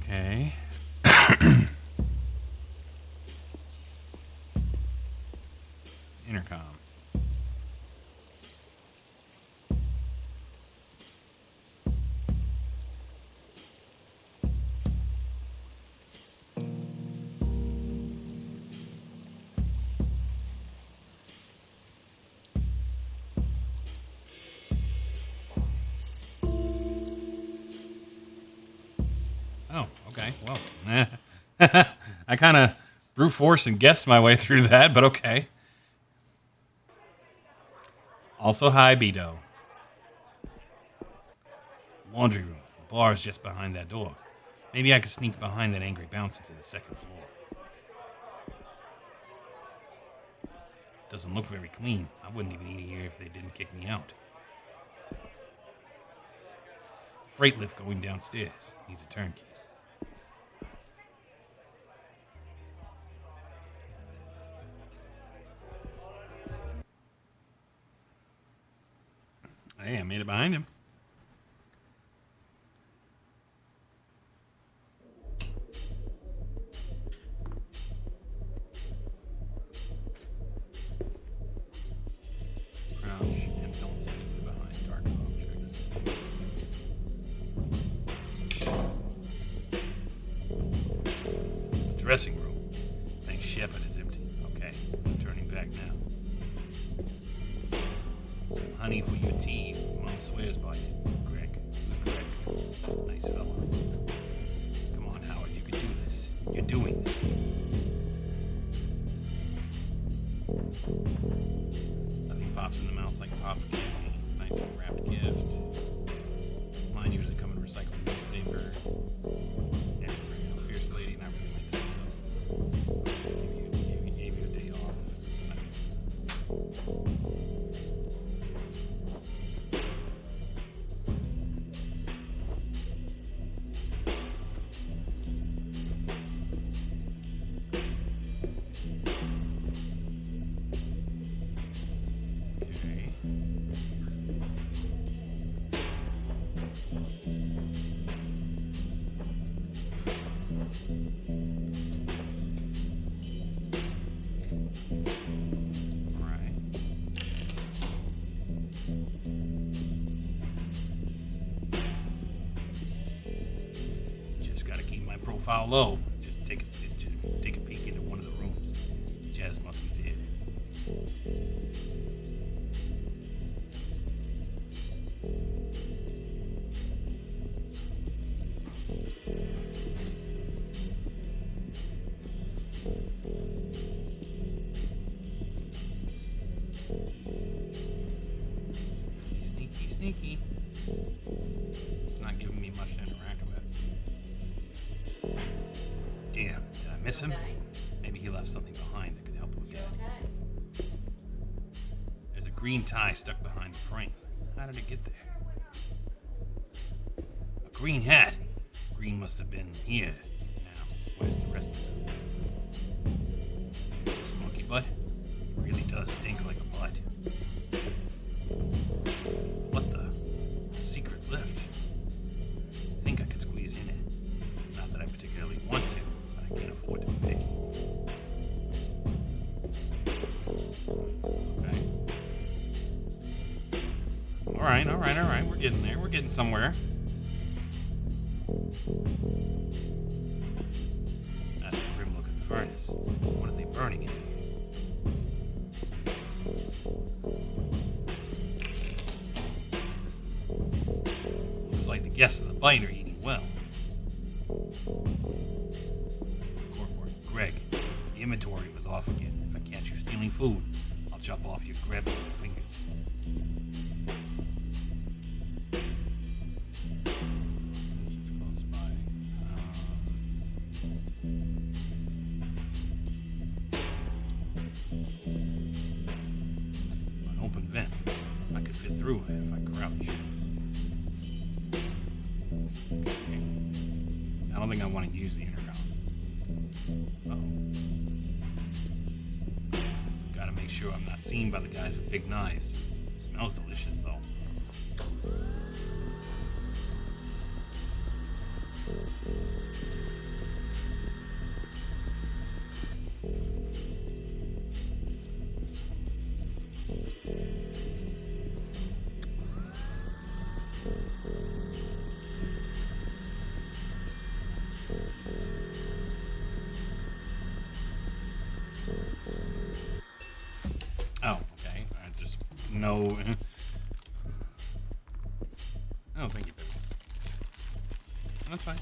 Okay. Intercom. Oh, okay. Well, I kind of brute force and guessed my way through that, but okay. Also, hi, Bido. Laundry room. The bar is just behind that door. Maybe I could sneak behind that angry bouncer to the 2nd floor. Doesn't look very clean. I wouldn't even eat here if they didn't kick me out. Freight lift going downstairs. Needs a turnkey. Hey, I made it behind him. Crouch and don't sneak behind dark objects. Dressing room. Thanks, Shepard is empty. Okay, I'm turning back now. Some honey for your tea. Mom swears by it. Greg. Who's Greg? Nice fella. Come on, Howard. You can do this. You're doing this. Nothing pops in the mouth like a pop candy. Nicely wrapped gift. Mine usually come in recycled newspaper. Yeah, fierce lady. Not really like that stuff. Gave you a day off. Profile low. Just take a peek into one of the rooms. Jazz must be dead. Sneaky, sneaky. It's not giving me much to interact with. Damn, did I miss him? Maybe he left something behind that could help with that. There's a green tie stuck behind the frame. How did it get there? A green hat. Green must have been here. Now, where's the rest of it? This monkey butt really does stink like a butt. Alright. We're getting there. We're getting somewhere. That's a grim looking furnace. What are they burning in? Looks like the guests of the bite are eating well. Greg, the inventory was off again. If I catch you stealing food, I'll chop off your grab fingers. Close by. An open vent. I could fit through it if I crouch. Okay. I don't think I want to use the intercom. Gotta make sure I'm not seen by the guys with big knives. Smells delicious, though. Oh, okay. I just no. Oh, thank you, baby. That's fine.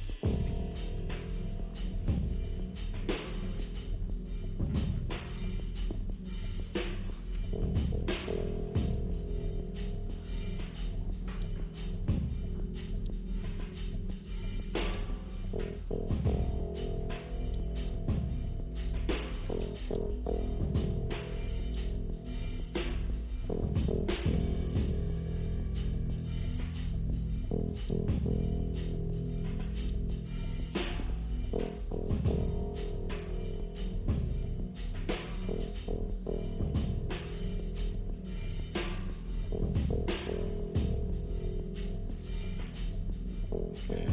Okay.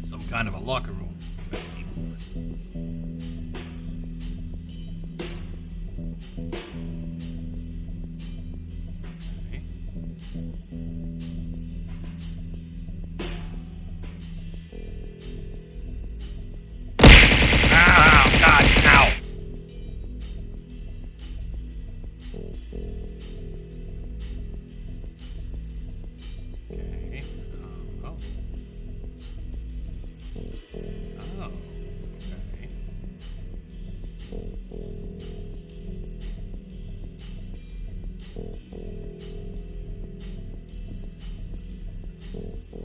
Some kind of a locker room. Better keep moving.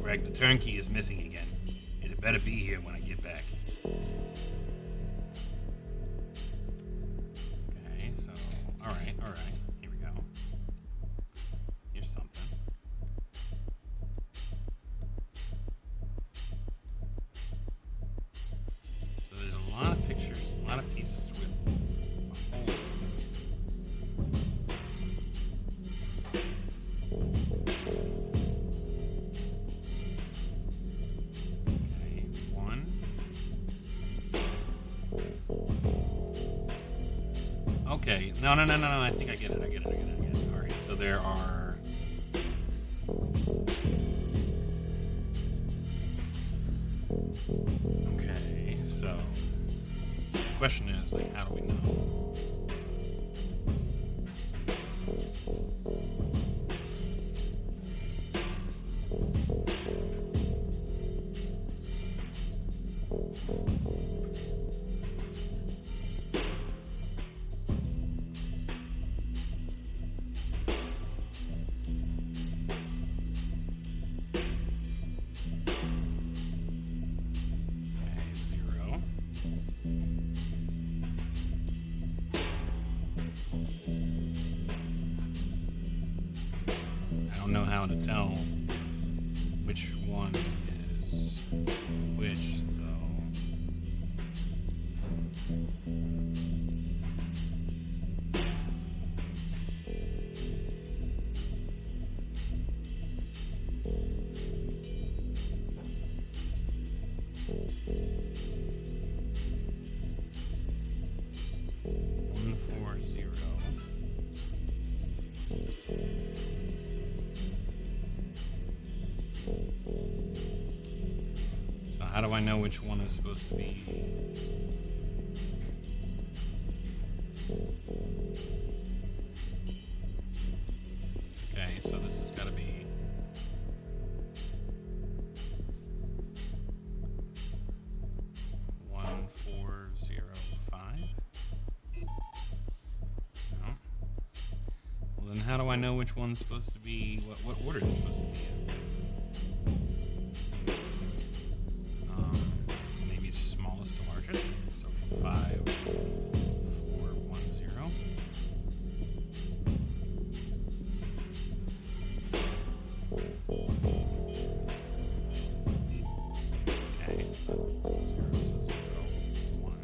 Greg, the turnkey is missing again. It had better be here when I get back. Okay, so, alright. Here we go. Here's something. So there's a lot of pictures, a lot of pieces with a hole. Okay, no, I think I get it. Alright, so there are... Okay, so... The question is, like, how do we know? I don't know how to tell which one is which, though. how do I know which one is supposed to be? Okay, so this has got to be 1405. No. Well, then how do I know which one's supposed to be? What order is it supposed to be in? Maybe smallest to largest. So 5410. Okay. 0, 1.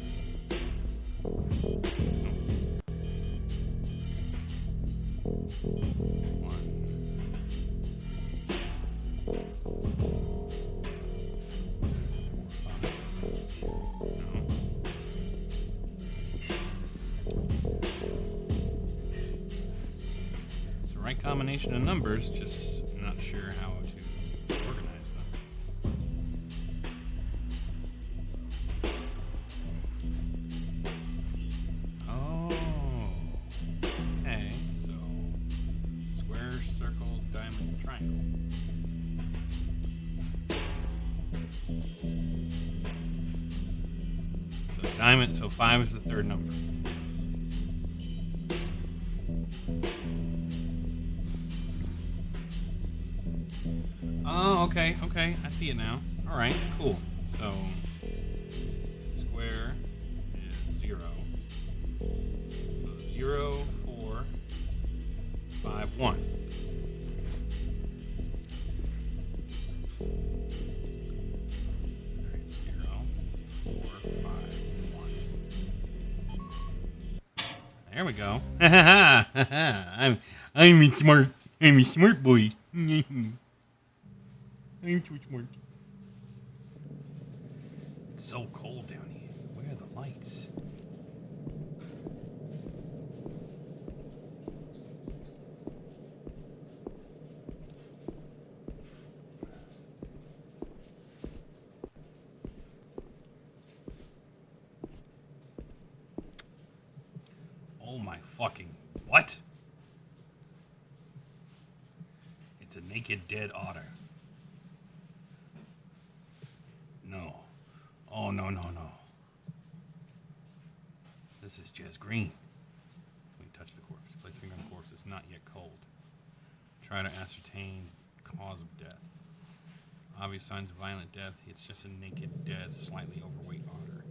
It's the right combination of numbers, just not sure how to organize them. Oh, okay. So square, circle, diamond, triangle. So diamond. So 5 is the third number. Oh, okay, okay. I see it now. All right, cool. So square is 0. So 0, 4, 5, 1. All right, 0, 4, 5, 1. There we go. I'm a smart boy. I'm too smart. It's so cold down here. Where are the lights? Oh my fucking... What? It's a naked dead otter. No. Oh, no, no, no. This is just green. We touch the corpse. Place finger on the corpse. It's not yet cold. Try to ascertain cause of death. Obvious signs of violent death. It's just a naked, dead, slightly overweight otter.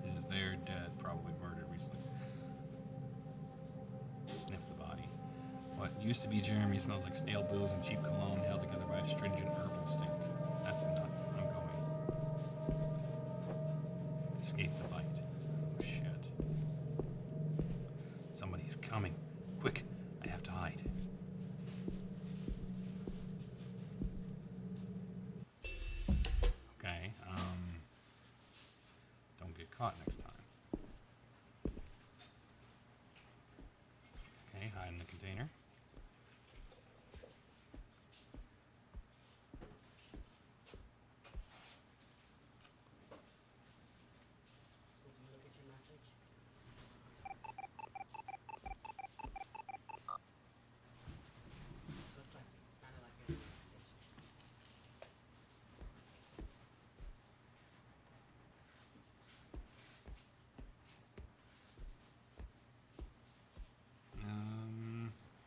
It is there, dead, probably murdered recently. Sniff the body. What used to be Jeremy smells like stale booze and cheap cologne held together by a stringent herbal stink. That's enough. I'm going. Escape the bite. Oh, shit. Somebody is coming. Quick, I have to hide. Okay, don't get caught next time. Okay, hide in the container.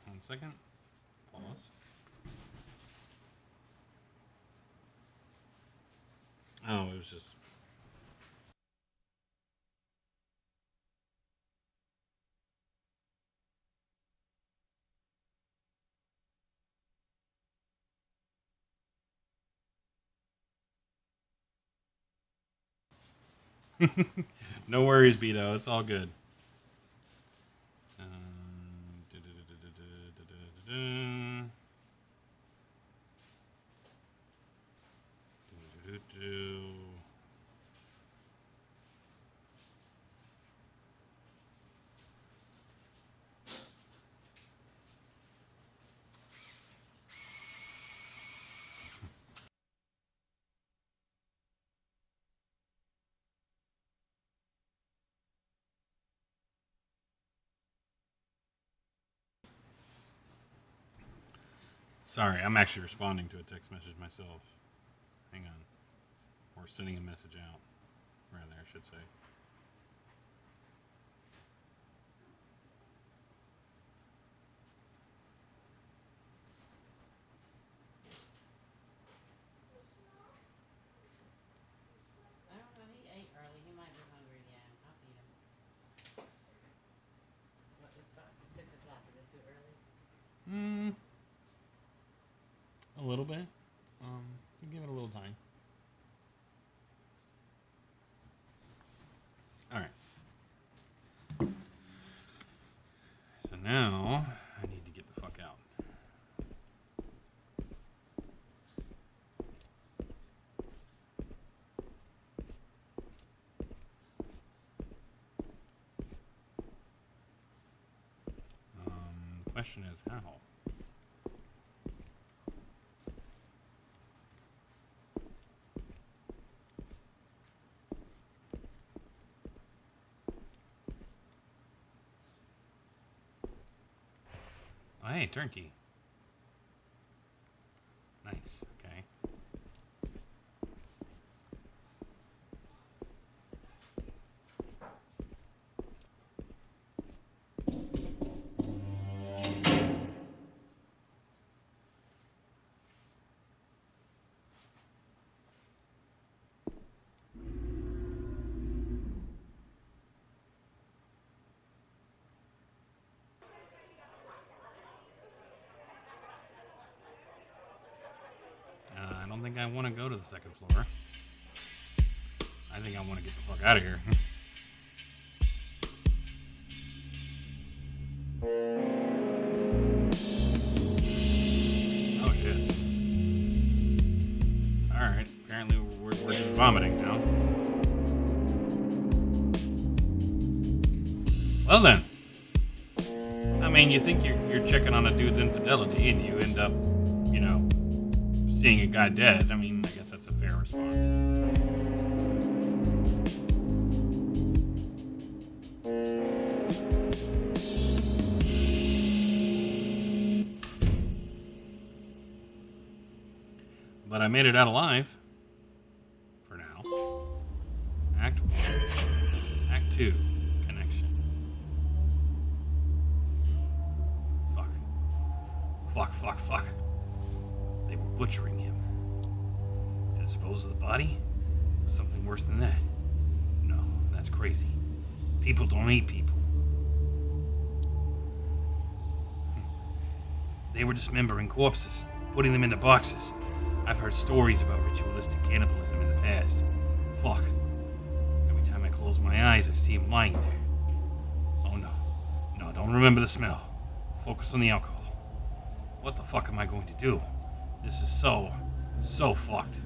One second. Pause. Oh, it was just... No worries, Beto. It's all good. Sorry, I'm actually responding to a text message myself. Hang on. Or sending a message out. Rather, I should say. I don't know. He ate early. He might be hungry again. I'll feed him. What, it's about 6 o'clock. Is it too early? A little bit. Give it a little time. Alright. So now, I need to get the fuck out. The question is how? Oh, hey, turkey. Nice. Okay. I don't think I want to go to the second floor. I think I want to get the fuck out of here. Oh shit. Alright, apparently we're just vomiting now. Well then. I mean, you think you're checking on a dude's infidelity and you end up, you know, seeing a guy dead. I mean, I guess that's a fair response. But I made it out alive. For now. Act 1. Act 2. Connection. Fuck. They were butchering him. To dispose of the body? Something worse than that. No, that's crazy. People don't eat people. They were dismembering corpses, putting them into boxes. I've heard stories about ritualistic cannibalism in the past. Fuck. Every time I close my eyes, I see him lying there. Oh no. No, don't remember the smell. Focus on the alcohol. What the fuck am I going to do? This is so fucked.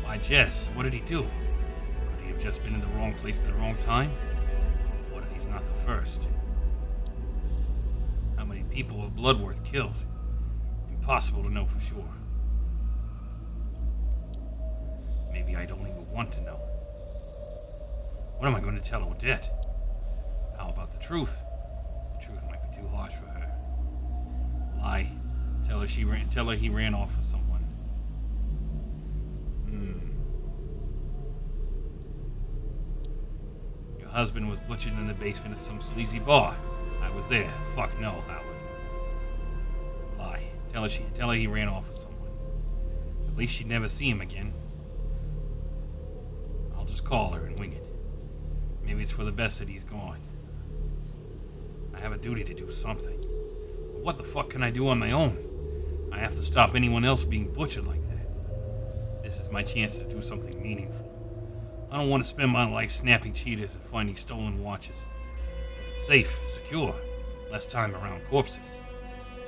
Why, Jess, what did he do? Could he have just been in the wrong place at the wrong time? What if he's not the first? How many people have Bloodworth killed? Impossible to know for sure. Maybe I don't even want to know. What am I going to tell Odette? How about the truth? The truth might be too harsh for her. Lie. Tell her he ran off with someone. Your husband was butchered in the basement of some sleazy bar. I was there. Fuck no, Howard. Lie. Tell her he ran off with someone. At least she'd never see him again. I'll just call her and wing it. Maybe it's for the best that he's gone. I have a duty to do something. But what the fuck can I do on my own? I have to stop anyone else being butchered like that. This is my chance to do something meaningful. I don't want to spend my life snapping cheetahs and finding stolen watches. It's safe, secure, less time around corpses.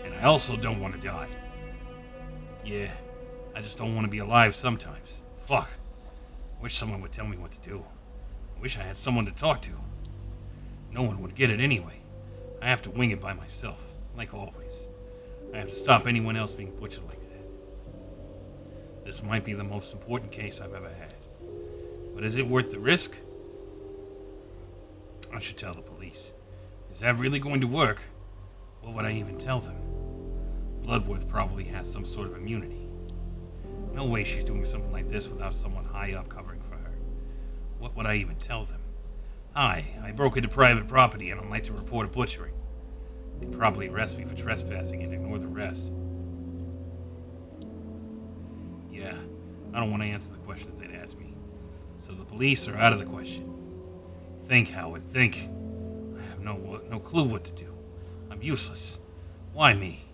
And I also don't want to die. Yeah, I just don't want to be alive sometimes. Fuck. Wish someone would tell me what to do. Wish I had someone to talk to. No one would get it anyway. I have to wing it by myself, like always. I have to stop anyone else being butchered like that. This might be the most important case I've ever had. But is it worth the risk? I should tell the police. Is that really going to work? What would I even tell them? Bloodworth probably has some sort of immunity. No way she's doing something like this without someone high up covering for her. What would I even tell them? Hi, I broke into private property and I'd like to report a butchery. They'd probably arrest me for trespassing and ignore the rest. Yeah, I don't want to answer the questions they'd ask me. So the police are out of the question. Think, Howard, think. I have no clue what to do. I'm useless. Why me?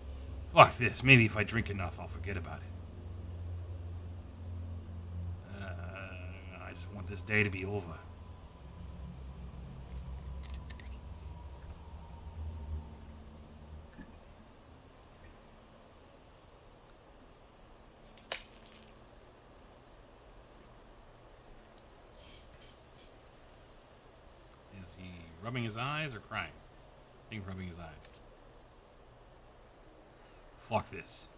Fuck this. Maybe if I drink enough, I'll forget about it. I just want this day to be over. Is he rubbing his eyes or crying? I think rubbing his eyes. Fuck this.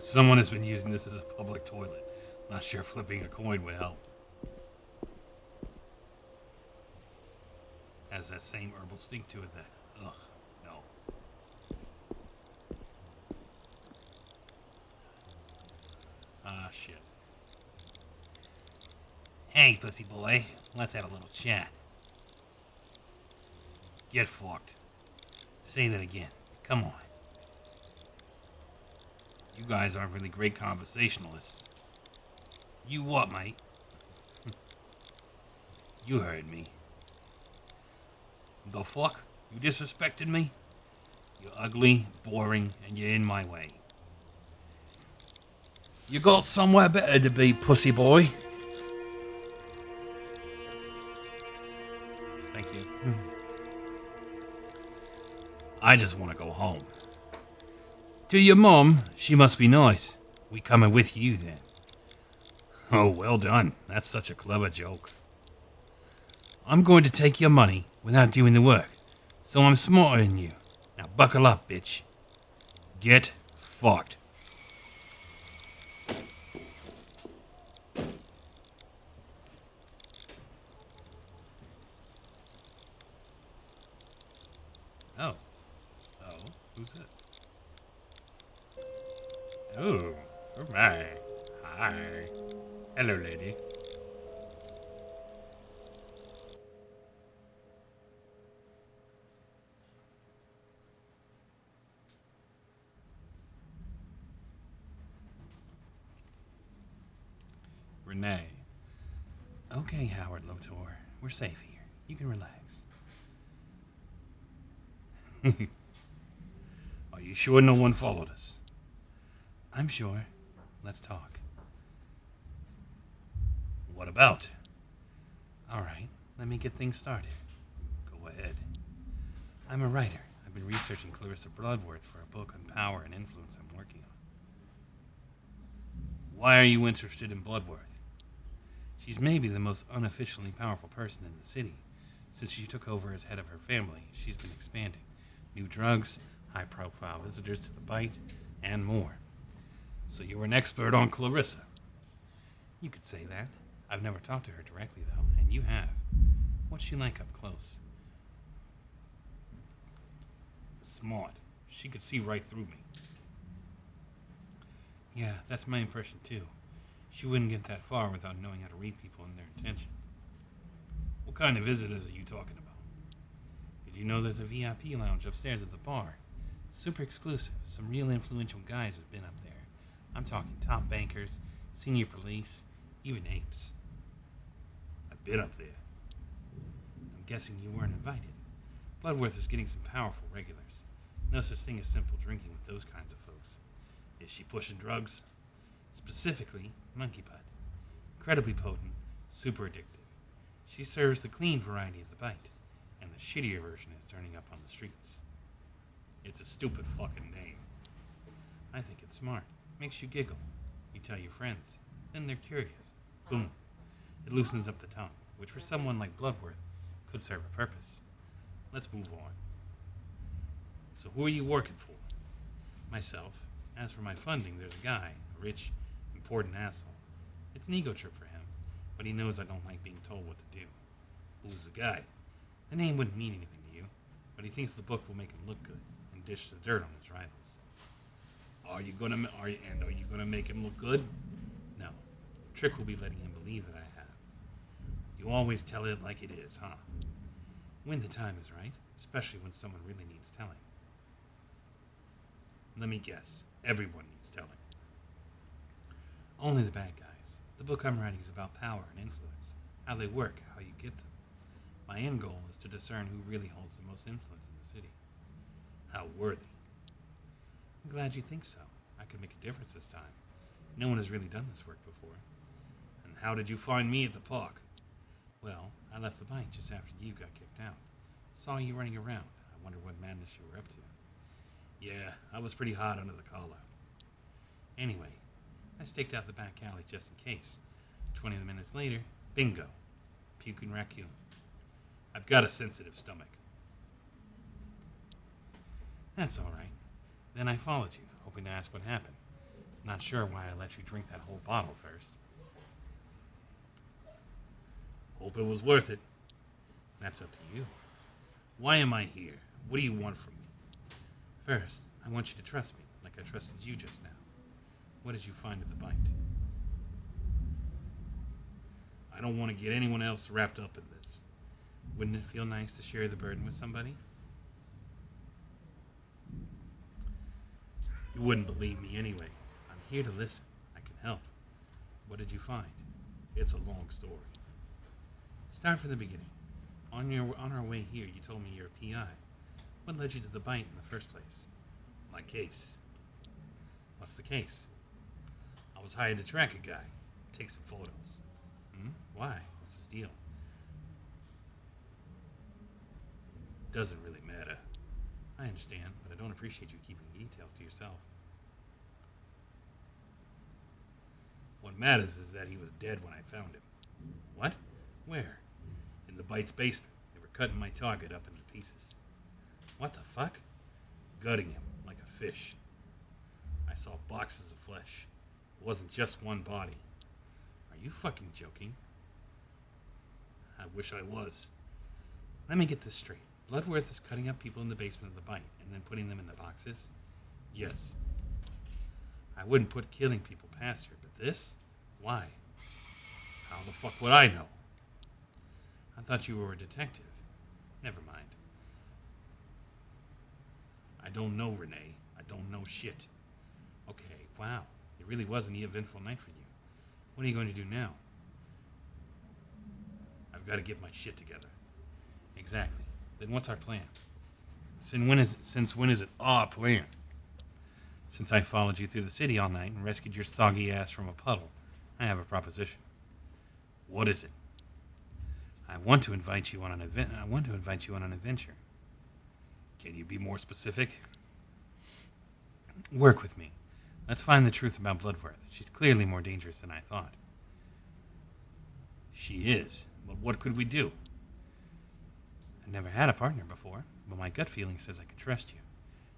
Someone has been using this as a public toilet. Not sure flipping a coin would help. Has that same herbal stink to it that... Ugh, no. Ah, shit. Hey, pussy boy. Let's have a little chat. Get fucked. Say that again. Come on. You guys aren't really great conversationalists. You what, mate? You heard me. The fuck? You disrespected me? You're ugly, boring, and you're in my way. You got somewhere better to be, pussy boy. Thank you. I just want to go home. To your mom, she must be nice. We coming with you then. Oh, well done. That's such a clever joke. I'm going to take your money without doing the work, so I'm smarter than you. Now buckle up, bitch. Get fucked. Oh. Oh, who's this? Oh, oh my. Hi. Hello, lady. Renee. Okay, Howard Lotor. We're safe here. You can relax. Are you sure no one followed us? I'm sure. Let's talk. What about? All right, let me get things started. Go ahead. I'm a writer. I've been researching Clarissa Bloodworth for a book on power and influence I'm working on. Why are you interested in Bloodworth? She's maybe the most unofficially powerful person in the city. Since she took over as head of her family, she's been expanding. New drugs, high-profile visitors to the bite, and more. So you're an expert on Clarissa. You could say that. I've never talked to her directly, though, and you have. What's she like up close? Smart. She could see right through me. Yeah, that's my impression, too. She wouldn't get that far without knowing how to read people and their intention. What kind of visitors are you talking about? Did you know there's a VIP lounge upstairs at the bar? Super exclusive. Some real influential guys have been up there. I'm talking top bankers, senior police, even apes. I've been up there. I'm guessing you weren't invited. Bloodworth is getting some powerful regulars. No such thing as simple drinking with those kinds of folks. Is she pushing drugs? Specifically, monkey bud. Incredibly potent, super addictive. She serves the clean variety of the bite, and the shittier version is turning up on the streets. It's a stupid fucking name. I think it's smart. Makes you giggle. You tell your friends. Then they're curious. Boom. It loosens up the tongue, which for someone like Bloodworth could serve a purpose. Let's move on. So who are you working for? Myself. As for my funding, there's a guy, a rich, important asshole. It's an ego trip for him, but he knows I don't like being told what to do. Who's the guy? The name wouldn't mean anything to you, but he thinks the book will make him look good and dish the dirt on his rivals. Are you gonna make him look good? No. The trick will be letting him believe that I have. You always tell it like it is, huh? When the time is right, especially when someone really needs telling. Let me guess. Everyone needs telling. Only the bad guys. The book I'm writing is about power and influence, how they work, how you get them. My end goal is to discern who really holds the most influence in the city. How worthy. I'm glad you think so. I could make a difference this time. No one has really done this work before. And how did you find me at the park? Well, I left the bite just after you got kicked out. Saw you running around. I wonder what madness you were up to. Yeah, I was pretty hot under the collar. Anyway, I staked out the back alley just in case. 20 minutes later, bingo. Puking raccoon. I've got a sensitive stomach. That's all right. Then I followed you, hoping to ask what happened. Not sure why I let you drink that whole bottle first. Hope it was worth it. That's up to you. Why am I here? What do you want from me? First, I want you to trust me, like I trusted you just now. What did you find at the bite? I don't want to get anyone else wrapped up in this. Wouldn't it feel nice to share the burden with somebody? You wouldn't believe me anyway. I'm here to listen. I can help. What did you find? It's a long story. Start from the beginning. On our way here, you told me you're a PI. What led you to the bite in the first place? My case. What's the case? I was hired to track a guy. Take some photos. Why? What's his deal? Doesn't really matter. I understand, but I don't appreciate you keeping details to yourself. What matters is that he was dead when I found him. What? Where? In the Bite's basement. They were cutting my target up into pieces. What the fuck? Gutting him like a fish. I saw boxes of flesh. It wasn't just one body. Are you fucking joking? I wish I was. Let me get this straight. Bloodworth is cutting up people in the basement of the Bite and then putting them in the boxes? Yes. I wouldn't put killing people past her, but this? Why? How the fuck would I know? I thought you were a detective. Never mind. I don't know, Renee. I don't know shit. Okay, wow. It really was an eventful night for you. What are you going to do now? I've got to get my shit together. Exactly. Then what's our plan? Since when is it our plan? Since I followed you through the city all night and rescued your soggy ass from a puddle, I have a proposition. What is it? I want to invite you on an adventure. Can you be more specific? Work with me. Let's find the truth about Bloodworth. She's clearly more dangerous than I thought. She is. But what could we do? I've never had a partner before, but my gut feeling says I can trust you.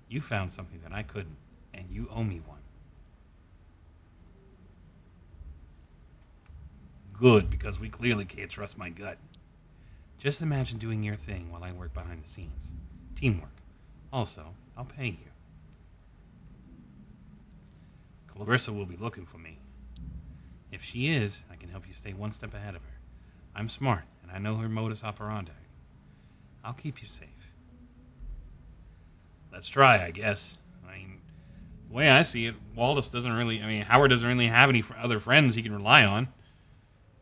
You found something that I couldn't, and you owe me one. Good, because we clearly can't trust my gut. Just imagine doing your thing while I work behind the scenes. Teamwork. Also, I'll pay you. Clarissa will be looking for me. If she is, I can help you stay one step ahead of her. I'm smart, and I know her modus operandi. I'll keep you safe. Let's try, I guess. I mean, the way I see it, Howard doesn't really have any other friends he can rely on.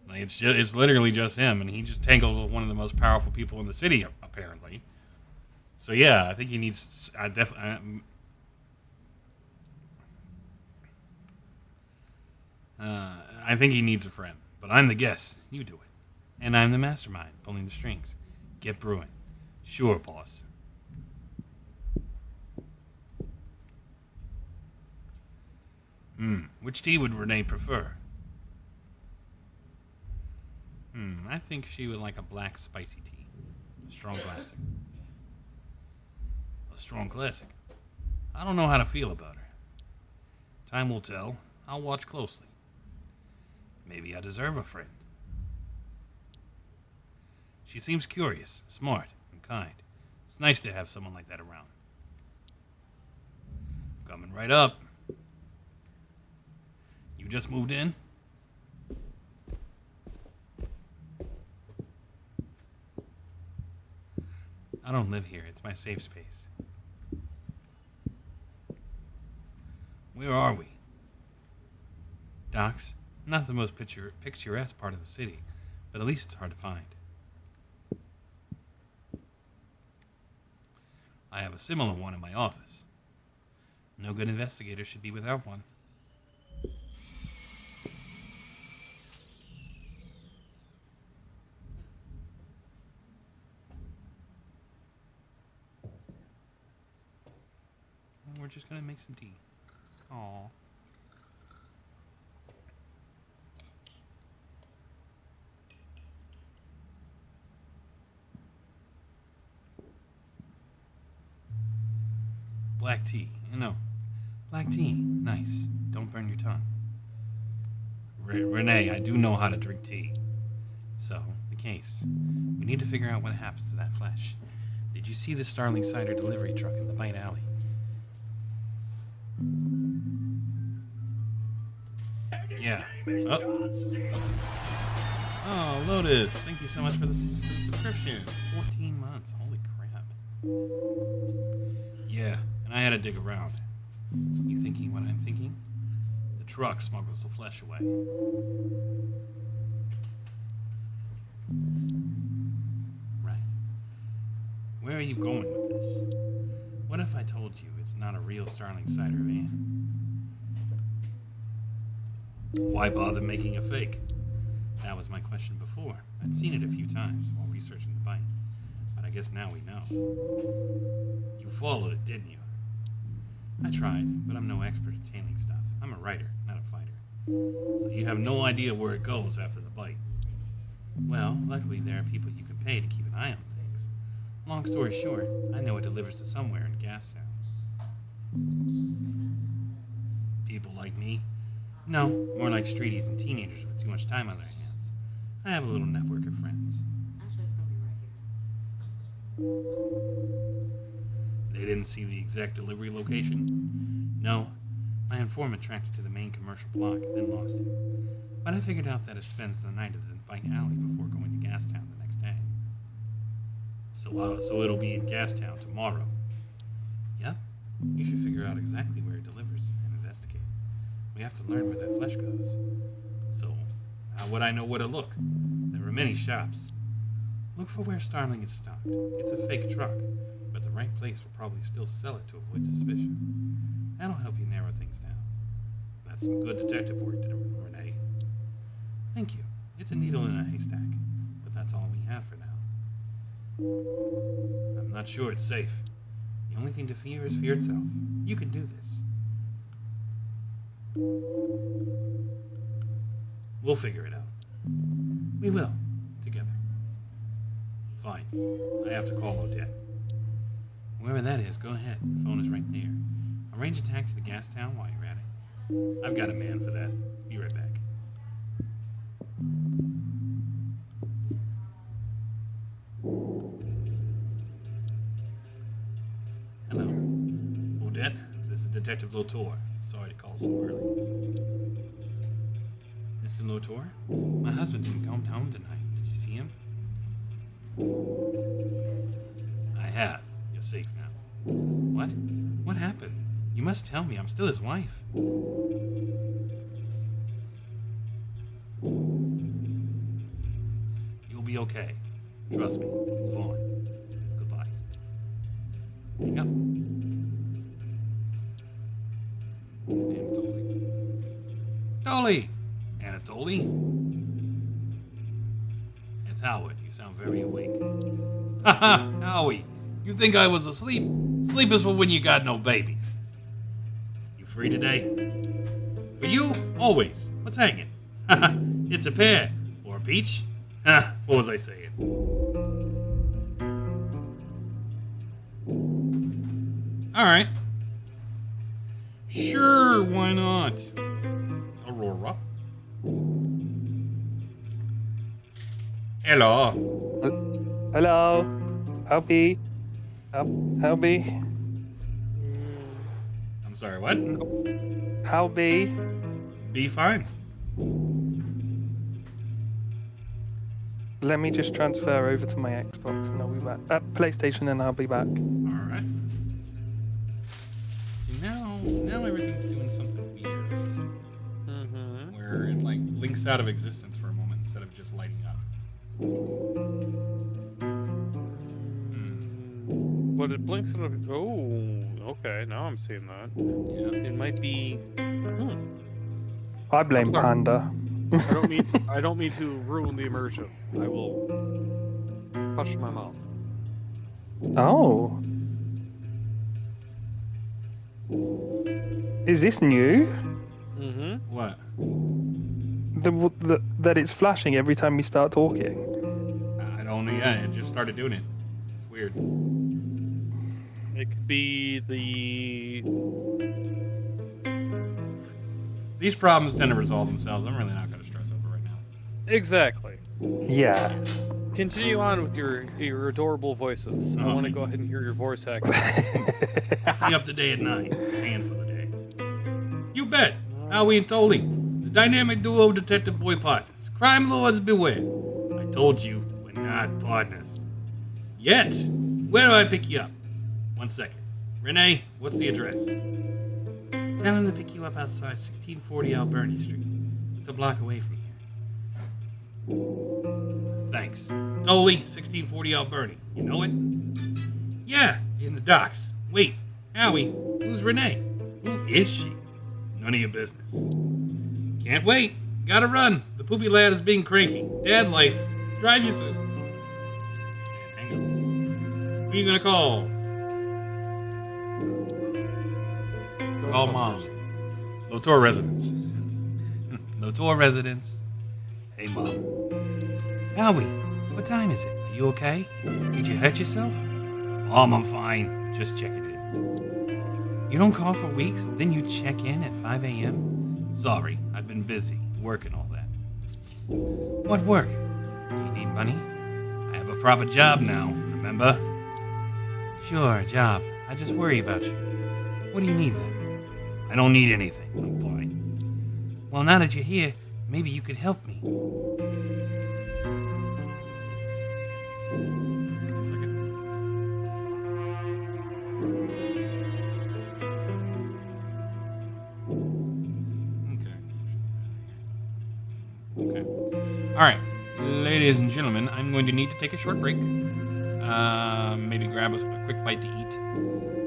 Like, it's literally just him, and he just tangled with one of the most powerful people in the city, apparently. So yeah, I think he needs. I think he needs a friend, but I'm the guest. You do it, and I'm the mastermind pulling the strings. Get brewing. Sure, boss. Which tea would Renee prefer? I think she would like a black spicy tea. A strong classic. A strong classic. I don't know how to feel about her. Time will tell. I'll watch closely. Maybe I deserve a friend. She seems curious, smart, and kind. It's nice to have someone like that around. Coming right up. You just moved in? I don't live here. It's my safe space. Where are we? Docks. Not the most picturesque part of the city, but at least it's hard to find. I have a similar one in my office. No good investigator should be without one. We're just gonna make some tea. Aww. Black tea. No. Black tea. Nice. Don't burn your tongue. Renee, I do know how to drink tea. So, the case. We need to figure out what happens to that flesh. Did you see the Starling cider delivery truck in the Bite Alley? Yeah. Oh, Lotus. Thank you so much for the subscription. 14 months. Holy crap. Yeah, and I had to dig around. You thinking what I'm thinking? The truck smuggles the flesh away. Right. Where are you going with this? What if I told you it's not a real Starling cider van? Why bother making a fake? That was my question before. I'd seen it a few times while researching the bite, but I guess now we know. You followed it, didn't you? I tried, but I'm no expert at tailing stuff. I'm a writer, not a fighter. So you have no idea where it goes after the bite. Well, luckily there are people you can pay to keep an eye on things. Long story short, I know it delivers to somewhere in Gastown. People like me? No, more like streeties and teenagers with too much time on their hands. I have a little network of friends. Actually, it's gonna be right here. They didn't see the exact delivery location? No. My informant tracked it to the main commercial block, then lost it. But I figured out that it spends the night at the Bite Alley before going to Gastown the next day. So it'll be in Gastown tomorrow. Yep. You should figure out exactly where it delivers and investigate. We have to learn where that flesh goes. So, how would I know where to look? There are many shops. Look for where Starling is stopped. It's a fake truck, but the right place will probably still sell it to avoid suspicion. That'll help you narrow things down. That's some good detective work, Renee. Thank you. It's a needle in a haystack, but that's all we have for now. I'm not sure it's safe. The only thing to fear is fear itself. You can do this. We'll figure it out. We will. Together. Fine. I have to call Odette. Whoever that is, go ahead. The phone is right there. Arrange a taxi to Gastown while you're at it. I've got a man for that. Be right back. Hello. Odette, this is Detective Lotor. Sorry to call so early. Mr. Lotor? My husband didn't come home tonight. Did you see him? I have. You're safe now. What? What happened? You must tell me. I'm still his wife. You'll be okay. Trust me. Move on. Goodbye. Hang up. Anatoly! Anatoly? It's Howard. You sound very awake. Haha, Howie. You think I was asleep? Sleep is for when you got no babies. You free today? For you? Always. What's hanging? It's a pear. Or a peach? What was I saying? Alright. Sure, why not? Aurora. Hello. Hello. Helpy. Helpy. I'm sorry, what? Helpy. Be fine. Let me just transfer over to my Xbox and I'll be back. PlayStation and I'll be back. All right. See, now everything's doing something weird. Mm-hmm. Where it like blinks out of existence for a moment instead of just lighting up. But it blinks out of. Oh, okay. Now I'm seeing that. Yeah. It might be. I blame sorry. Panda. I don't mean. I don't mean to ruin the immersion. I will hush my mouth. Oh. Is this new? Mm-hmm. What? That it's flashing every time we start talking. I don't know. Yeah, it just started doing it. It's weird. It could be the. These problems tend to resolve themselves. I'm really not going to stress over right now. Exactly. Yeah. Continue on with your adorable voices. I Oh, want to thank go you. ahead and hear your voice acting. Be up today at 9. And for the day. You bet. Howie and Tolly, the dynamic duo detective boy partners. Crime lords beware. I told you, we're not partners. Yet. Where do I pick you up? 1 second. Renee, what's the address? Tell him to pick you up outside 1640 Alberni Street. It's a block away from here. Thanks. Tolly, 1640 Alberni. You know it? Yeah, in the docks. Wait, Howie, who's Renee? Who is she? None of your business. Can't wait. Gotta run. The poopy lad is being cranky. Dad life. Drive you soon. And hang up. Who are you gonna call? Call Mom. Lotor residence. Lotor residence. Hey, Mom. Howie, what time is it? Are you okay? Did you hurt yourself? Mom, I'm fine. Just checking in. You don't call for weeks, then you check in at 5 a.m.? Sorry, I've been busy, working all that. What work? Do you need money? I have a proper job now, remember? Sure, a job. I just worry about you. What do you need then? I don't need anything. I'm fine. Well, now that you're here, maybe you could help me. 1 second. Okay. All right, ladies and gentlemen, I'm going to need to take a short break. Maybe grab a quick bite to eat.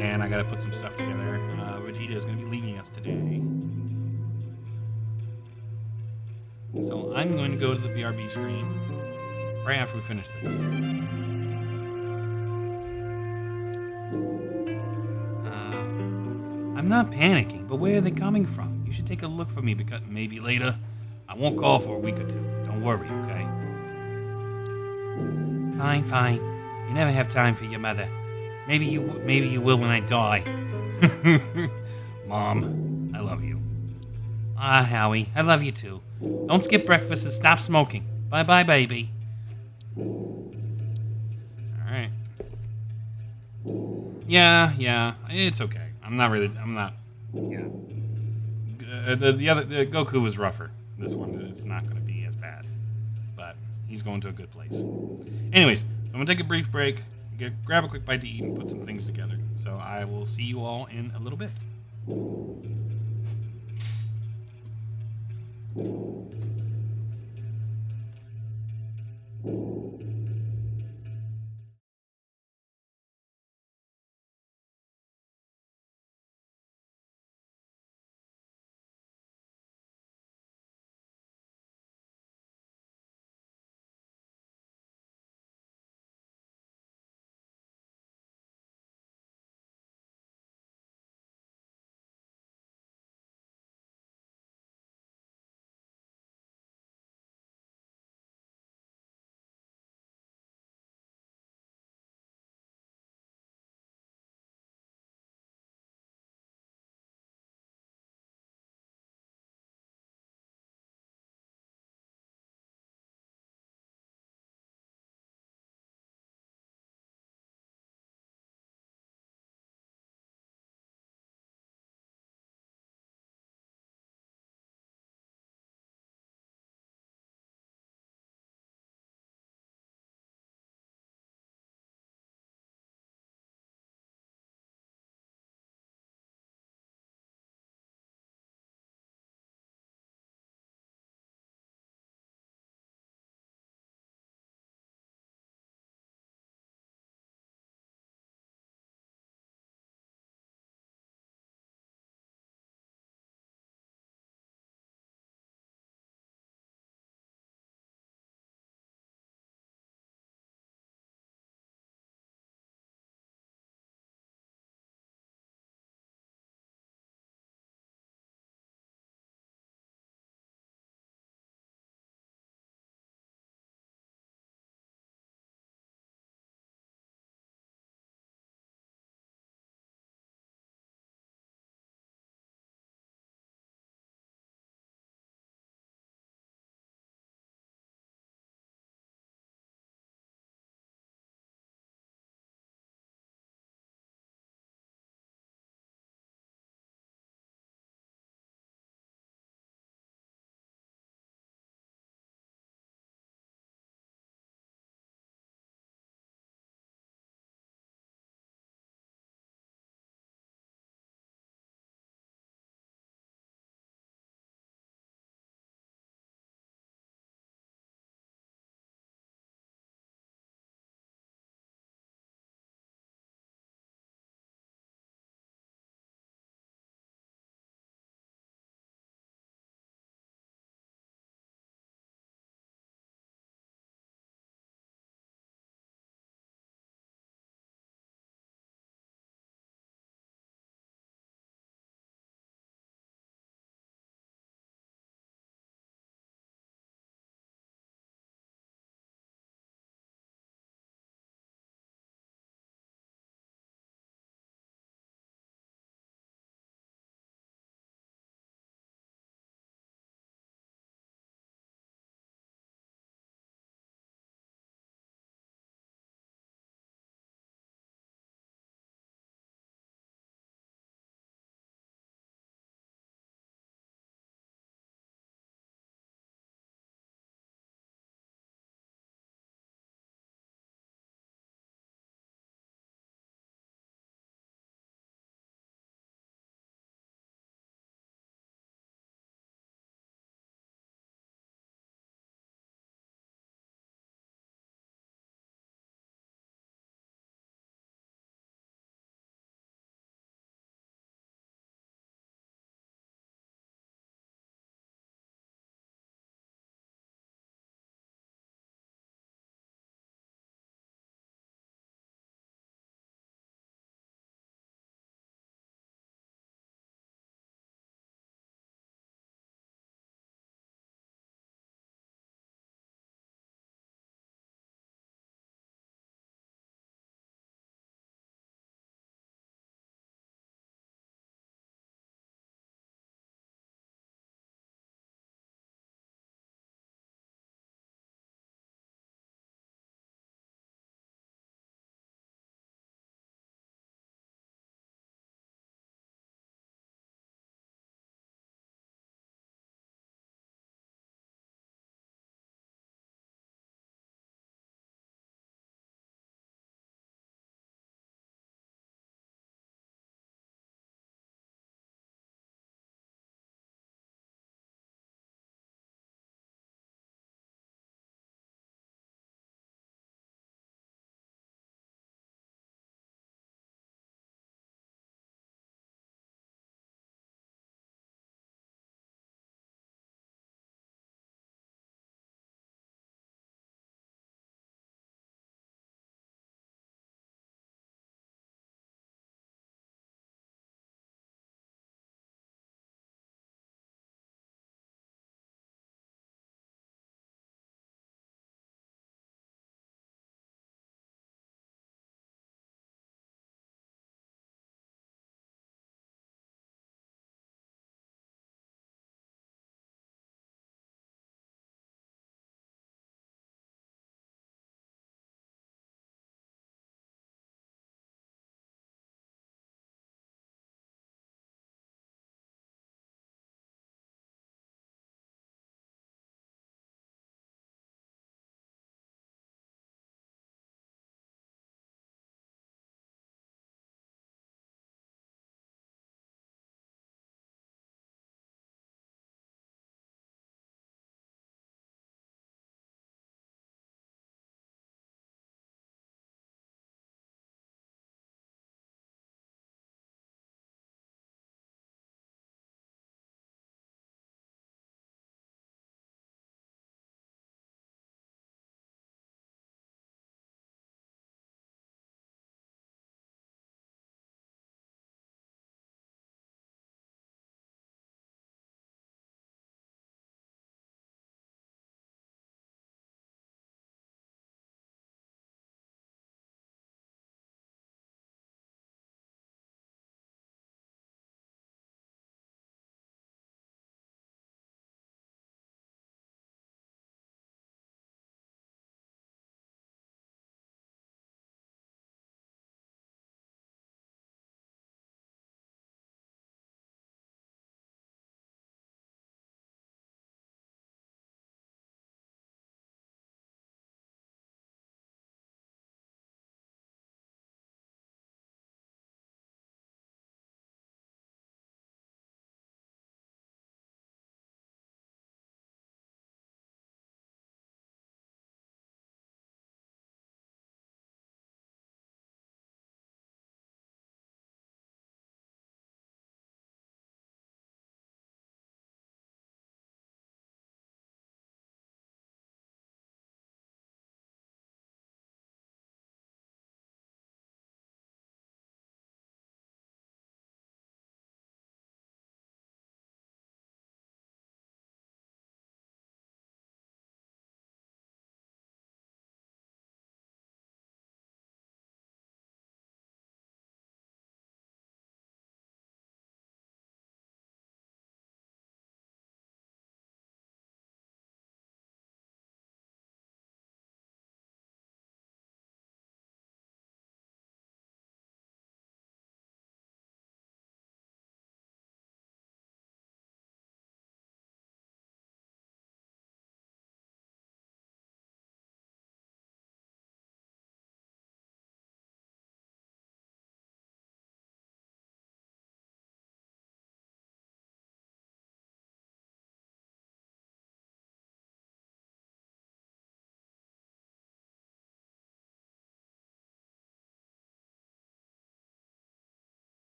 And I got to put some stuff together. Vegeta is going to be leaving us today. So I'm going to go to the BRB screen right after we finish this. I'm not panicking, but where are they coming from? You should take a look for me because maybe later. I won't call for a week or two. Don't worry, okay? Fine. You never have time for your mother. Maybe you will when I die. Mom, I love you. Ah, Howie, I love you too. Don't skip breakfast and stop smoking. Bye-bye, baby. All right. Yeah, it's okay. Yeah. The Goku was rougher. This one, it's not going to be as bad. But he's going to a good place. Anyways, so I'm going to take a brief break, grab a quick bite to eat, and put some things together. So I will see you all in a little bit.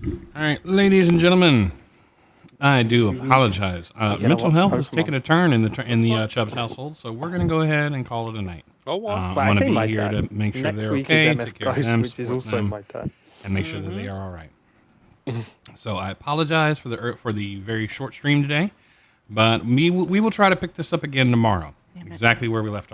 All right, ladies and gentlemen, I do apologize. Mental health has taken a turn in the Chubbs household, so we're going to go ahead and call it a night. Oh, well. I'm But I going to think be my here turn. to make sure Next they're week okay, is MF take care of Ghost, them, which is support also them, my turn. and make sure that they are all right. So I apologize for the very short stream today, but we will try to pick this up again tomorrow, exactly where we left off.